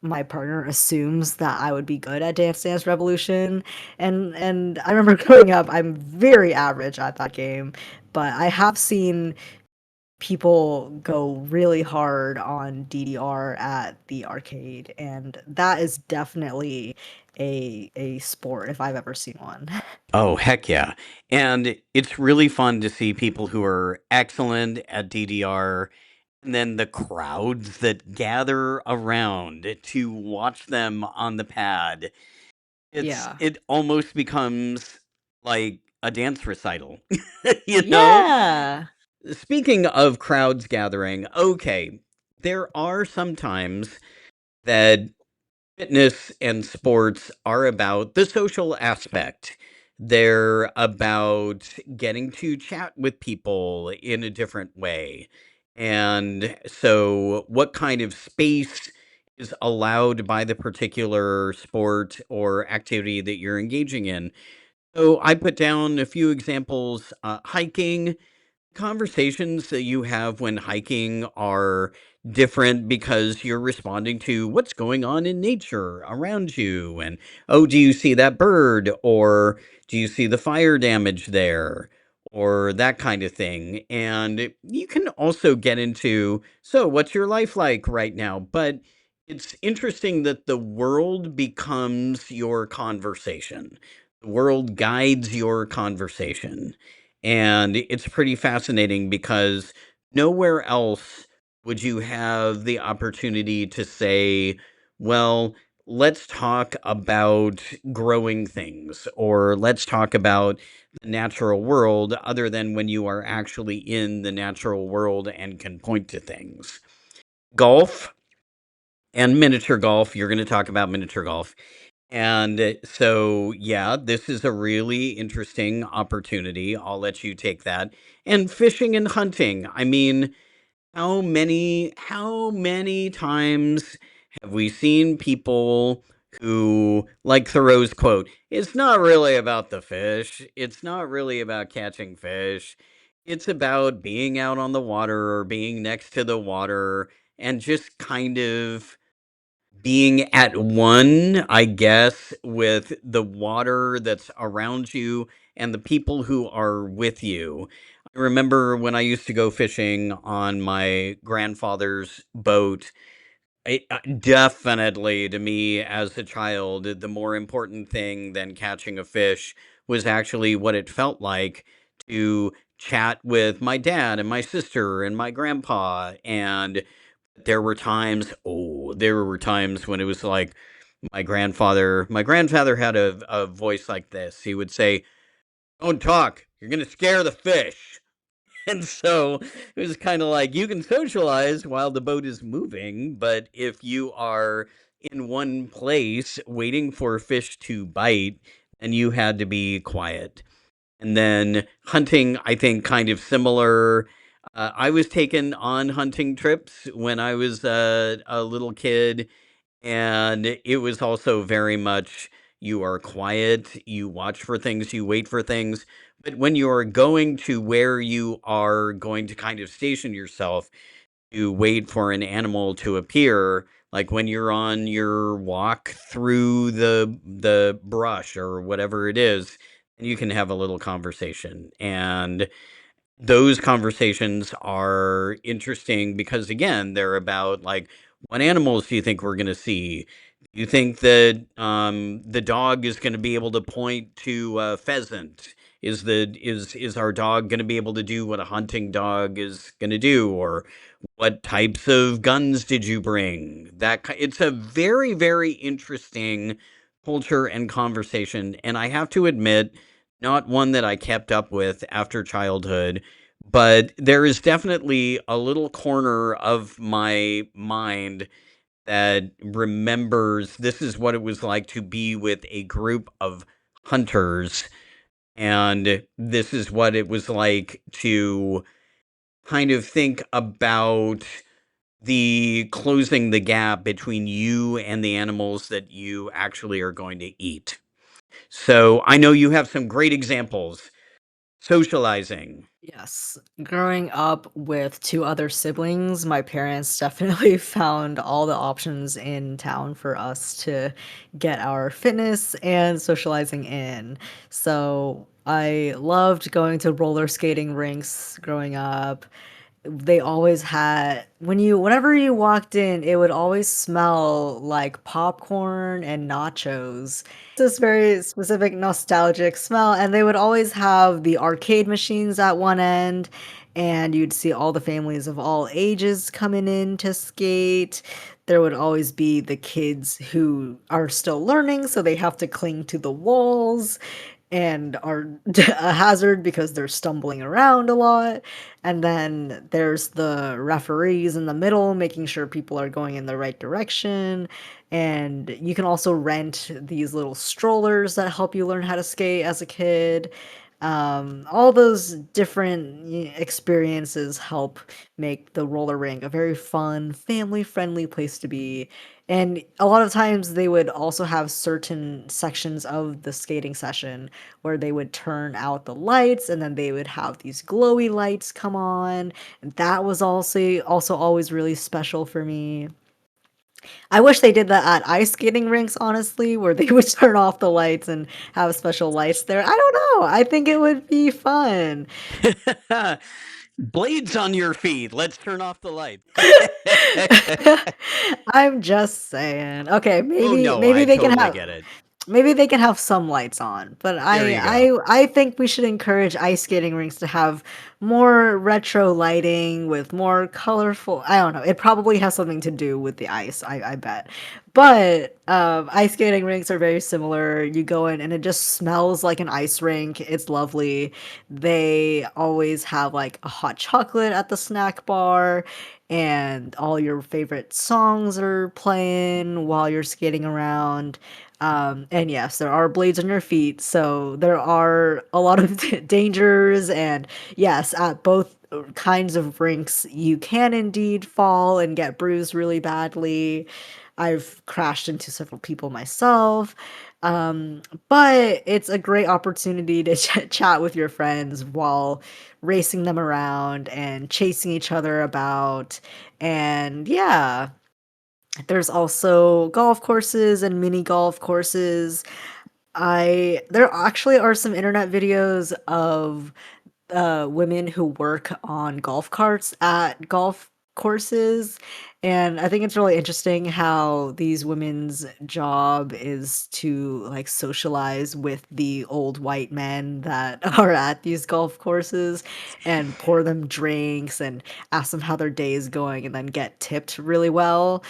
partner assumes that I would be good at Dance Dance Revolution. And I remember growing up, I'm very average at that game, but I have seen people go really hard on DDR at the arcade, and that is definitely a sport if I've ever seen one. Oh, heck yeah. And it's really fun to see people who are excellent at DDR and then the crowds that gather around to watch them on the pad. Yeah. It almost becomes like a dance recital, you know? Yeah. Speaking of crowds gathering, okay, there are some times that fitness and sports are about the social aspect. They're about getting to chat with people in a different way. And so, what kind of space is allowed by the particular sport or activity that you're engaging in? So, I put down a few examples: hiking. Conversations that you have when hiking are different because you're responding to what's going on in nature around you. And, oh, do you see that bird? Or do you see the fire damage there? Or that kind of thing. And you can also get into, so what's your life like right now? But it's interesting that the world becomes your conversation. The world guides your conversation. And it's pretty fascinating because nowhere else would you have the opportunity to say, well, let's talk about growing things or let's talk about the natural world other than when you are actually in the natural world and can point to things. Golf and miniature golf, you're going to talk about miniature golf. And so, yeah, this is a really interesting opportunity. I'll let you take that. And fishing and hunting. I mean, how many times have we seen people who, like Thoreau's quote, it's not really about the fish. It's not really about catching fish. It's about being out on the water or being next to the water and just kind of being at one, I guess, with the water that's around you and the people who are with you. I remember when I used to go fishing on my grandfather's boat, definitely to me as a child, the more important thing than catching a fish was actually what it felt like to chat with my dad and my sister and my grandpa. And there were times when it was like my grandfather had a voice like this. He would say, "Don't talk. You're gonna scare the fish." And so it was kind of like you can socialize while the boat is moving, but if you are in one place waiting for fish to bite, then you had to be quiet. And then hunting, I think, kind of similar. I was taken on hunting trips when I was a little kid, and it was also very much you are quiet, you watch for things, you wait for things. But when you're going to where you are going to kind of station yourself, to wait for an animal to appear, like when you're on your walk through the brush or whatever it is, and you can have a little conversation. And those conversations are interesting because again, they're about like what animals do you think we're going to see? Do you think that the dog is going to be able to point to a pheasant? Is our dog going to be able to do what a hunting dog is going to do? Or what types of guns did you bring? It's a very, very interesting culture and conversation, and I have to admit, not one that I kept up with after childhood, but there is definitely a little corner of my mind that remembers this is what it was like to be with a group of hunters, and this is what it was like to kind of think about the closing the gap between you and the animals that you actually are going to eat. So I know you have some great examples. Socializing. Yes. Growing up with 2 other siblings, my parents definitely found all the options in town for us to get our fitness and socializing in. So, I loved going to roller skating rinks growing up. They always had whenever you walked in, it would always smell like popcorn and nachos. This very specific nostalgic smell, and they would always have the arcade machines at one end, and you'd see all the families of all ages coming in to skate. There would always be the kids who are still learning, so they have to cling to the walls and are a hazard because they're stumbling around a lot. And then there's the referees in the middle making sure people are going in the right direction. And you can also rent these little strollers that help you learn how to skate as a kid. All those different experiences help make the roller rink a very fun, family-friendly place to be. And a lot of times they would also have certain sections of the skating session where they would turn out the lights and then they would have these glowy lights come on. And that was also always really special for me. I wish they did that at ice skating rinks, honestly, where they would turn off the lights and have special lights there. I don't know. I think it would be fun. Blades on your feet. Let's turn off the lights. I'm just saying. Okay, Oh maybe no, maybe I they can totally have get it. maybe they can have some lights on, but There you go. I think we should encourage ice skating rinks to have more retro lighting with more colorful. I don't know. It probably has something to do with the ice, I bet. But ice skating rinks are very similar. You go in and it just smells like an ice rink. It's lovely. They always have like a hot chocolate at the snack bar, and all your favorite songs are playing while you're skating around. And yes, there are blades on your feet, so there are a lot of dangers. And yes, at both kinds of rinks, you can indeed fall and get bruised really badly. I've crashed into several people myself. Um, but it's a great opportunity to chat with your friends while racing them around and chasing each other about. And yeah, there's also golf courses and mini golf courses. I There actually are some internet videos of women who work on golf carts at golf courses. And I think it's really interesting how these women's job is to like socialize with the old white men that are at these golf courses and pour them drinks and ask them how their day is going and then get tipped really well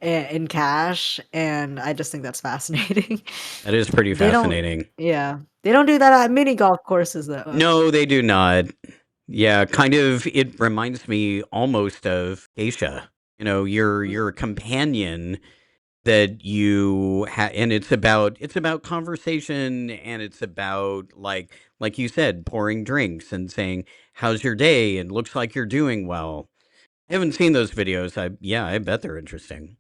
in cash. And I just think that's fascinating. That is pretty They don't, fascinating. yeah, they don't do that at mini golf courses though. No, they do not. Yeah, kind of. It reminds me almost of geisha. Your companion that and it's about conversation, and it's about like you said, pouring drinks and saying, "How's your day?" and looks like you're doing well. I haven't seen those videos. I bet they're interesting.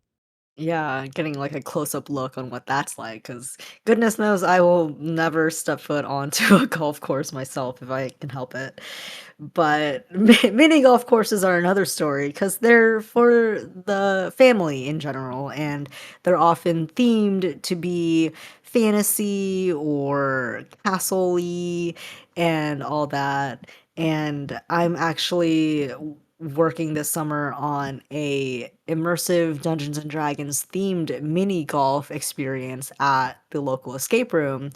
Yeah, getting like a close-up look on what that's like, because goodness knows I will never step foot onto a golf course myself if I can help it. But mini golf courses are another story because they're for the family in general, and they're often themed to be fantasy or castle-y and all that. And I'm actually working this summer on a immersive Dungeons and Dragons themed mini golf experience at the local escape room,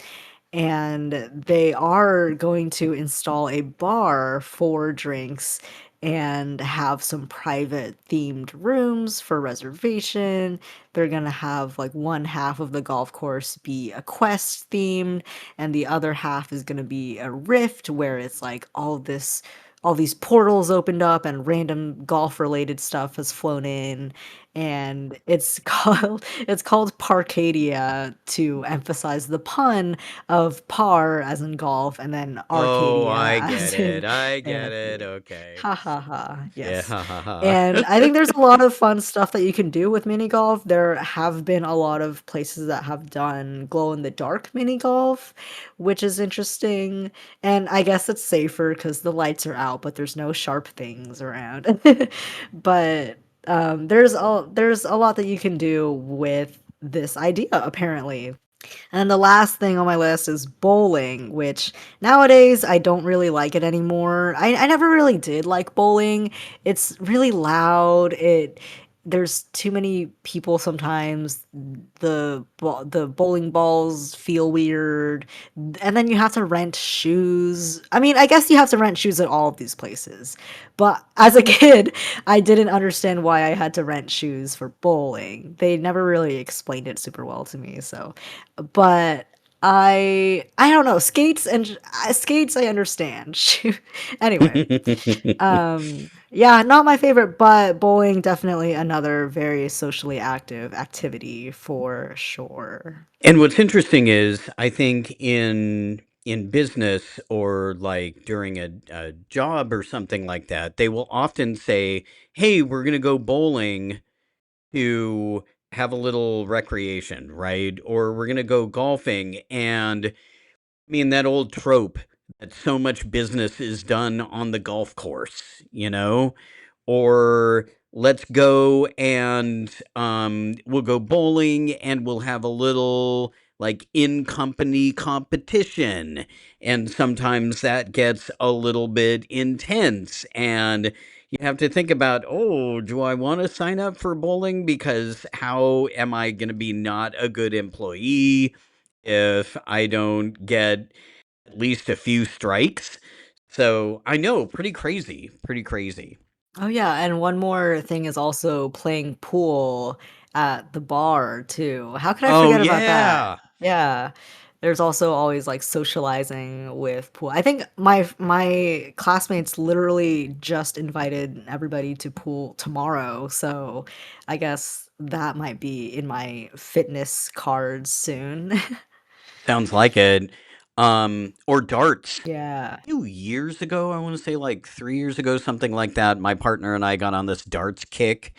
and they are going to install a bar for drinks and have some private themed rooms for reservation. They're going to have like one half of the golf course be a quest themed, and the other half is going to be a rift where it's like all these portals opened up and random golf related stuff has flown in. And it's called Parcadia to emphasize the pun of par as in golf and then Oh, Arcadia I get as in it. I get it. fantasy. Okay. Ha ha ha. Yeah. Yes. Ha ha ha. And I think there's a lot of fun stuff that you can do with mini golf. There have been a lot of places that have done glow in the dark mini golf, which is interesting. And I guess it's safer because the lights are out, but there's no sharp things around. But there's a lot that you can do with this idea, apparently. And the last thing on my list is bowling, which nowadays I don't really like it anymore. I never really did like bowling. It's really loud. There's too many people sometimes. The bowling balls feel weird. And then you have to rent shoes. I mean, I guess you have to rent shoes at all of these places. But as a kid, I didn't understand why I had to rent shoes for bowling. They never really explained it super well to me, so but I don't know, skates I understand. Anyway, yeah, not my favorite, but bowling definitely another very socially active activity for sure. And what's interesting is, I think, in in business or like during a job or something like that, they will often say, "Hey, we're gonna go bowling to have a little recreation, right? Or we're gonna go golfing." And I mean, that old trope that so much business is done on the golf course, you know? Or let's go and we'll go bowling and we'll have a little like in company competition, and sometimes that gets a little bit intense, and you have to think about, oh, do I want to sign up for bowling, because how am I going to be not a good employee if I don't get at least a few strikes? So I know, pretty crazy, pretty crazy. Oh, yeah, and one more thing is also playing pool at the bar too. How could I Oh, forget about that? yeah. Yeah. There's also always, like, socializing with pool. I think my classmates literally just invited everybody to pool tomorrow, so I guess that might be in my fitness cards soon. Sounds like it. Or darts. Yeah. A few years ago, I wanna say, like, 3 years ago, something like that, my partner and I got on this darts kick,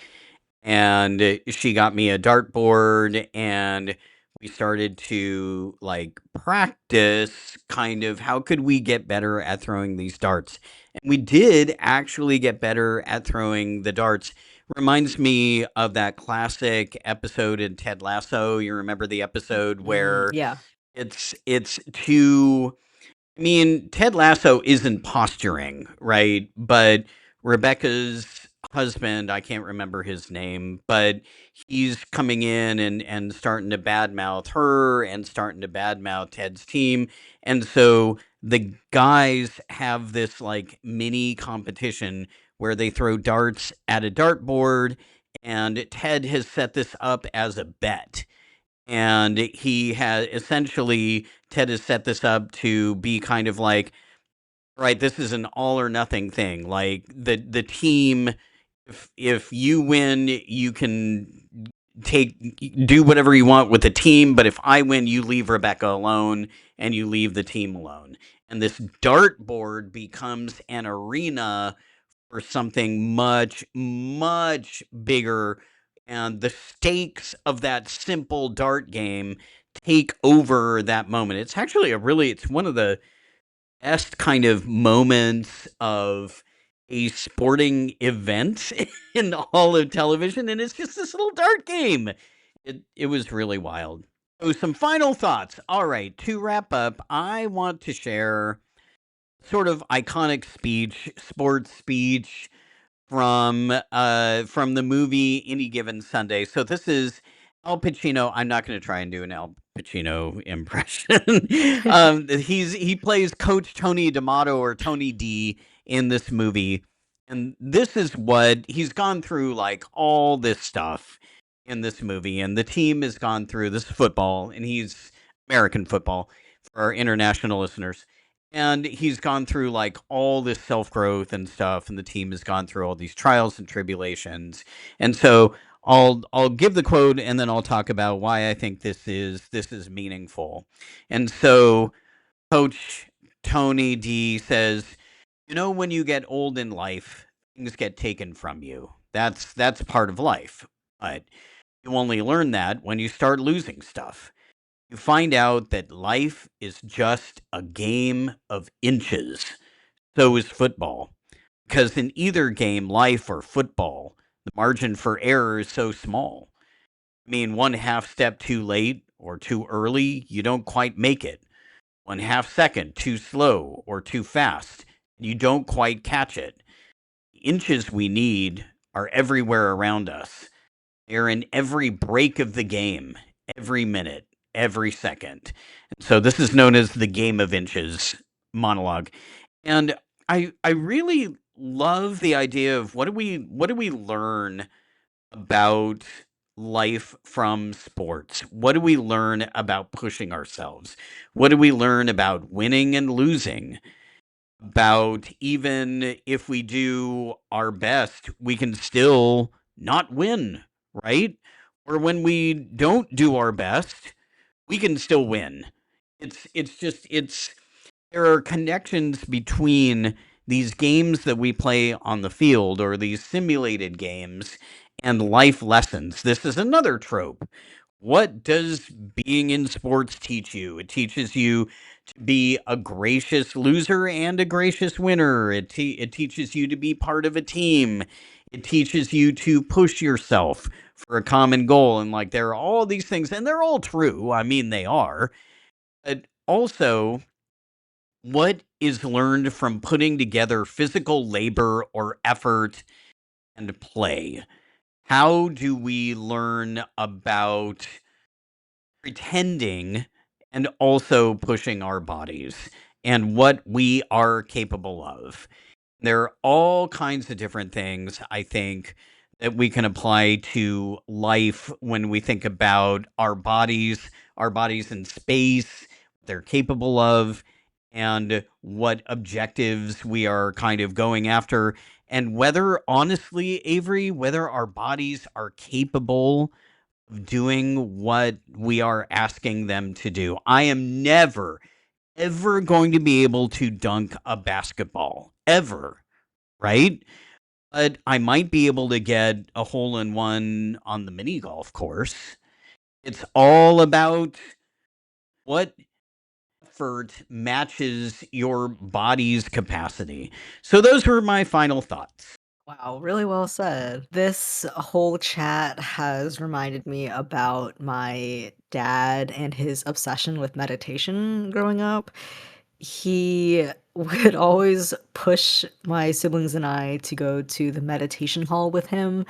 and she got me a dartboard, and we started to, like, practice kind of how could we get better at throwing these darts, and we did actually get better at throwing the darts. Reminds me of that classic episode in Ted Lasso. You remember the episode Mm, where yeah. it's to I mean, Ted Lasso isn't posturing, right? But Rebecca's husband, I can't remember his name, but he's coming in and starting to badmouth her and starting to badmouth Ted's team. And so the guys have this like mini competition where they throw darts at a dartboard, and Ted has set this up as a bet, and he has essentially Ted has set this up to be kind of like, right, this is an all or nothing thing. Like the team, if you win, you can take do whatever you want with the team, but if I win, you leave Rebecca alone and you leave the team alone. And this dartboard becomes an arena for something much, much bigger. And the stakes of that simple dart game take over that moment. It's actually it's one of the best kind of moments of a sporting event in all of television. And it's just this little dart game. It was really wild. So, some final thoughts. All right, to wrap up, I want to share sort of iconic speech, sports speech from the movie Any Given Sunday. So this is Al Pacino. I'm not going to try and do an Al Pacino impression. He plays Coach Tony D'Amato, or Tony D, in this movie, and this is what he's gone through, like all this stuff in this movie, and the team has gone through this football, and he's American football for our international listeners, and he's gone through like all this self growth and stuff, and the team has gone through all these trials and tribulations. And so I'll give the quote, and then I'll talk about why I think this is meaningful. And so Coach Tony D says, "You know, when you get old in life, things get taken from you. That's part of life. But you only learn that when you start losing stuff. You find out that life is just a game of inches. So is football. Because in either game, life or football, the margin for error is so small. I mean, one half step too late or too early, you don't quite make it. 1/2 second too slow or too fast, you don't quite catch it. The inches we need are everywhere around us. They're in every break of the game, every minute, every second. So this is known as the game of inches monologue. And I really love the idea of what do we learn about life from sports? What do we learn about pushing ourselves? What do we learn about winning and losing? About even if we do our best, we can still not win, right? Or when we don't do our best, we can still win. It's just it's there are connections between these games that we play on the field or these simulated games and life lessons. This is another trope. What does being in sports teach you? It teaches you to be a gracious loser and a gracious winner. It teaches you to be part of a team. It teaches you to push yourself for a common goal. And like there are all these things, and they're all true. I mean, they are. But also, what is learned from putting together physical labor or effort and play? How do we learn about pretending and also pushing our bodies and what we are capable of? There are all kinds of different things, I think, that we can apply to life when we think about our bodies in space, what they're capable of, and what objectives we are kind of going after. And whether, honestly, Avery, whether our bodies are capable of doing what we are asking them to do. I am never, ever going to be able to dunk a basketball, ever, right? But I might be able to get a hole in one on the mini golf course. It's all about what effort matches your body's capacity. So those were my final thoughts. Wow, really well said. This whole chat has reminded me about my dad and his obsession with meditation growing up. He would always push my siblings and I to go to the meditation hall with him,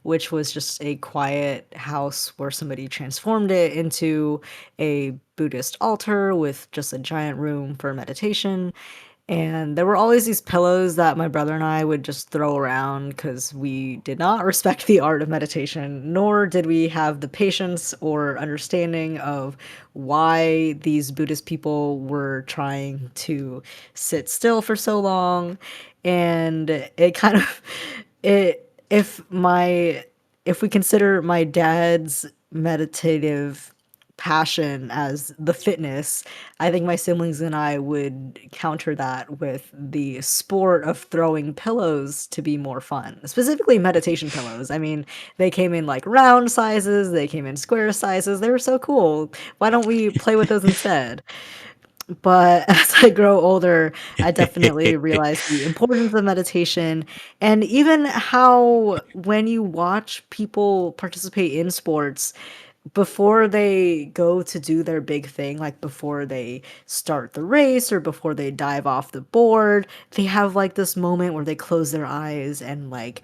which was just a quiet house where somebody transformed it into a Buddhist altar with just a giant room for meditation. And there were always these pillows that my brother and I would just throw around because we did not respect the art of meditation, nor did we have the patience or understanding of why these Buddhist people were trying to sit still for so long. And it kind of, it, if we consider my dad's meditative passion as the fitness, I think my siblings and I would counter that with the sport of throwing pillows to be more fun, specifically meditation pillows. I mean, they came in like round sizes, they came in square sizes. They were so cool. Why don't we play with those instead? But as I grow older, I definitely realize the importance of meditation and even how when you watch people participate in sports, before they go to do their big thing, like before they start the race or before they dive off the board, they have like this moment where they close their eyes and like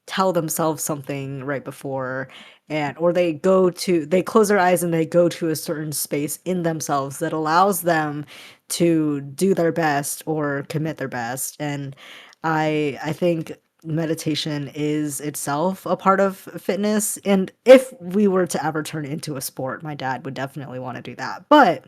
tell themselves something right before, and or they close their eyes and they go to a certain space in themselves that allows them to do their best or commit their best. And I think meditation is itself a part of fitness, and if we were to ever turn it into a sport, my dad would definitely want to do that. But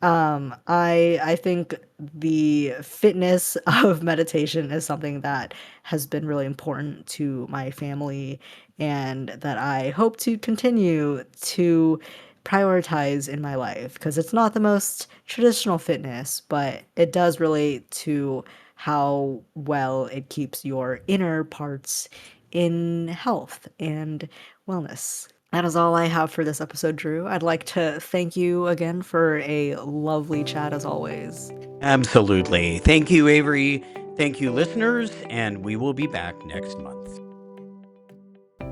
I think the fitness of meditation is something that has been really important to my family and that I hope to continue to prioritize in my life because it's not the most traditional fitness, but it does relate to how well it keeps your inner parts in health and wellness. That is all I have for this episode, Drew. I'd like to thank you again for a lovely chat as always. Absolutely. Thank you, Avery. Thank you, listeners, and we will be back next month.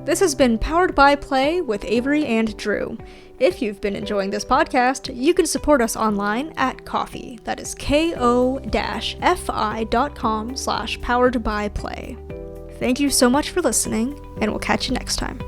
This has been Powered by Play with Avery and Drew. If you've been enjoying this podcast, you can support us online at Ko-fi. That is ko-fi.com/poweredbyplay. Thank you so much for listening, and we'll catch you next time.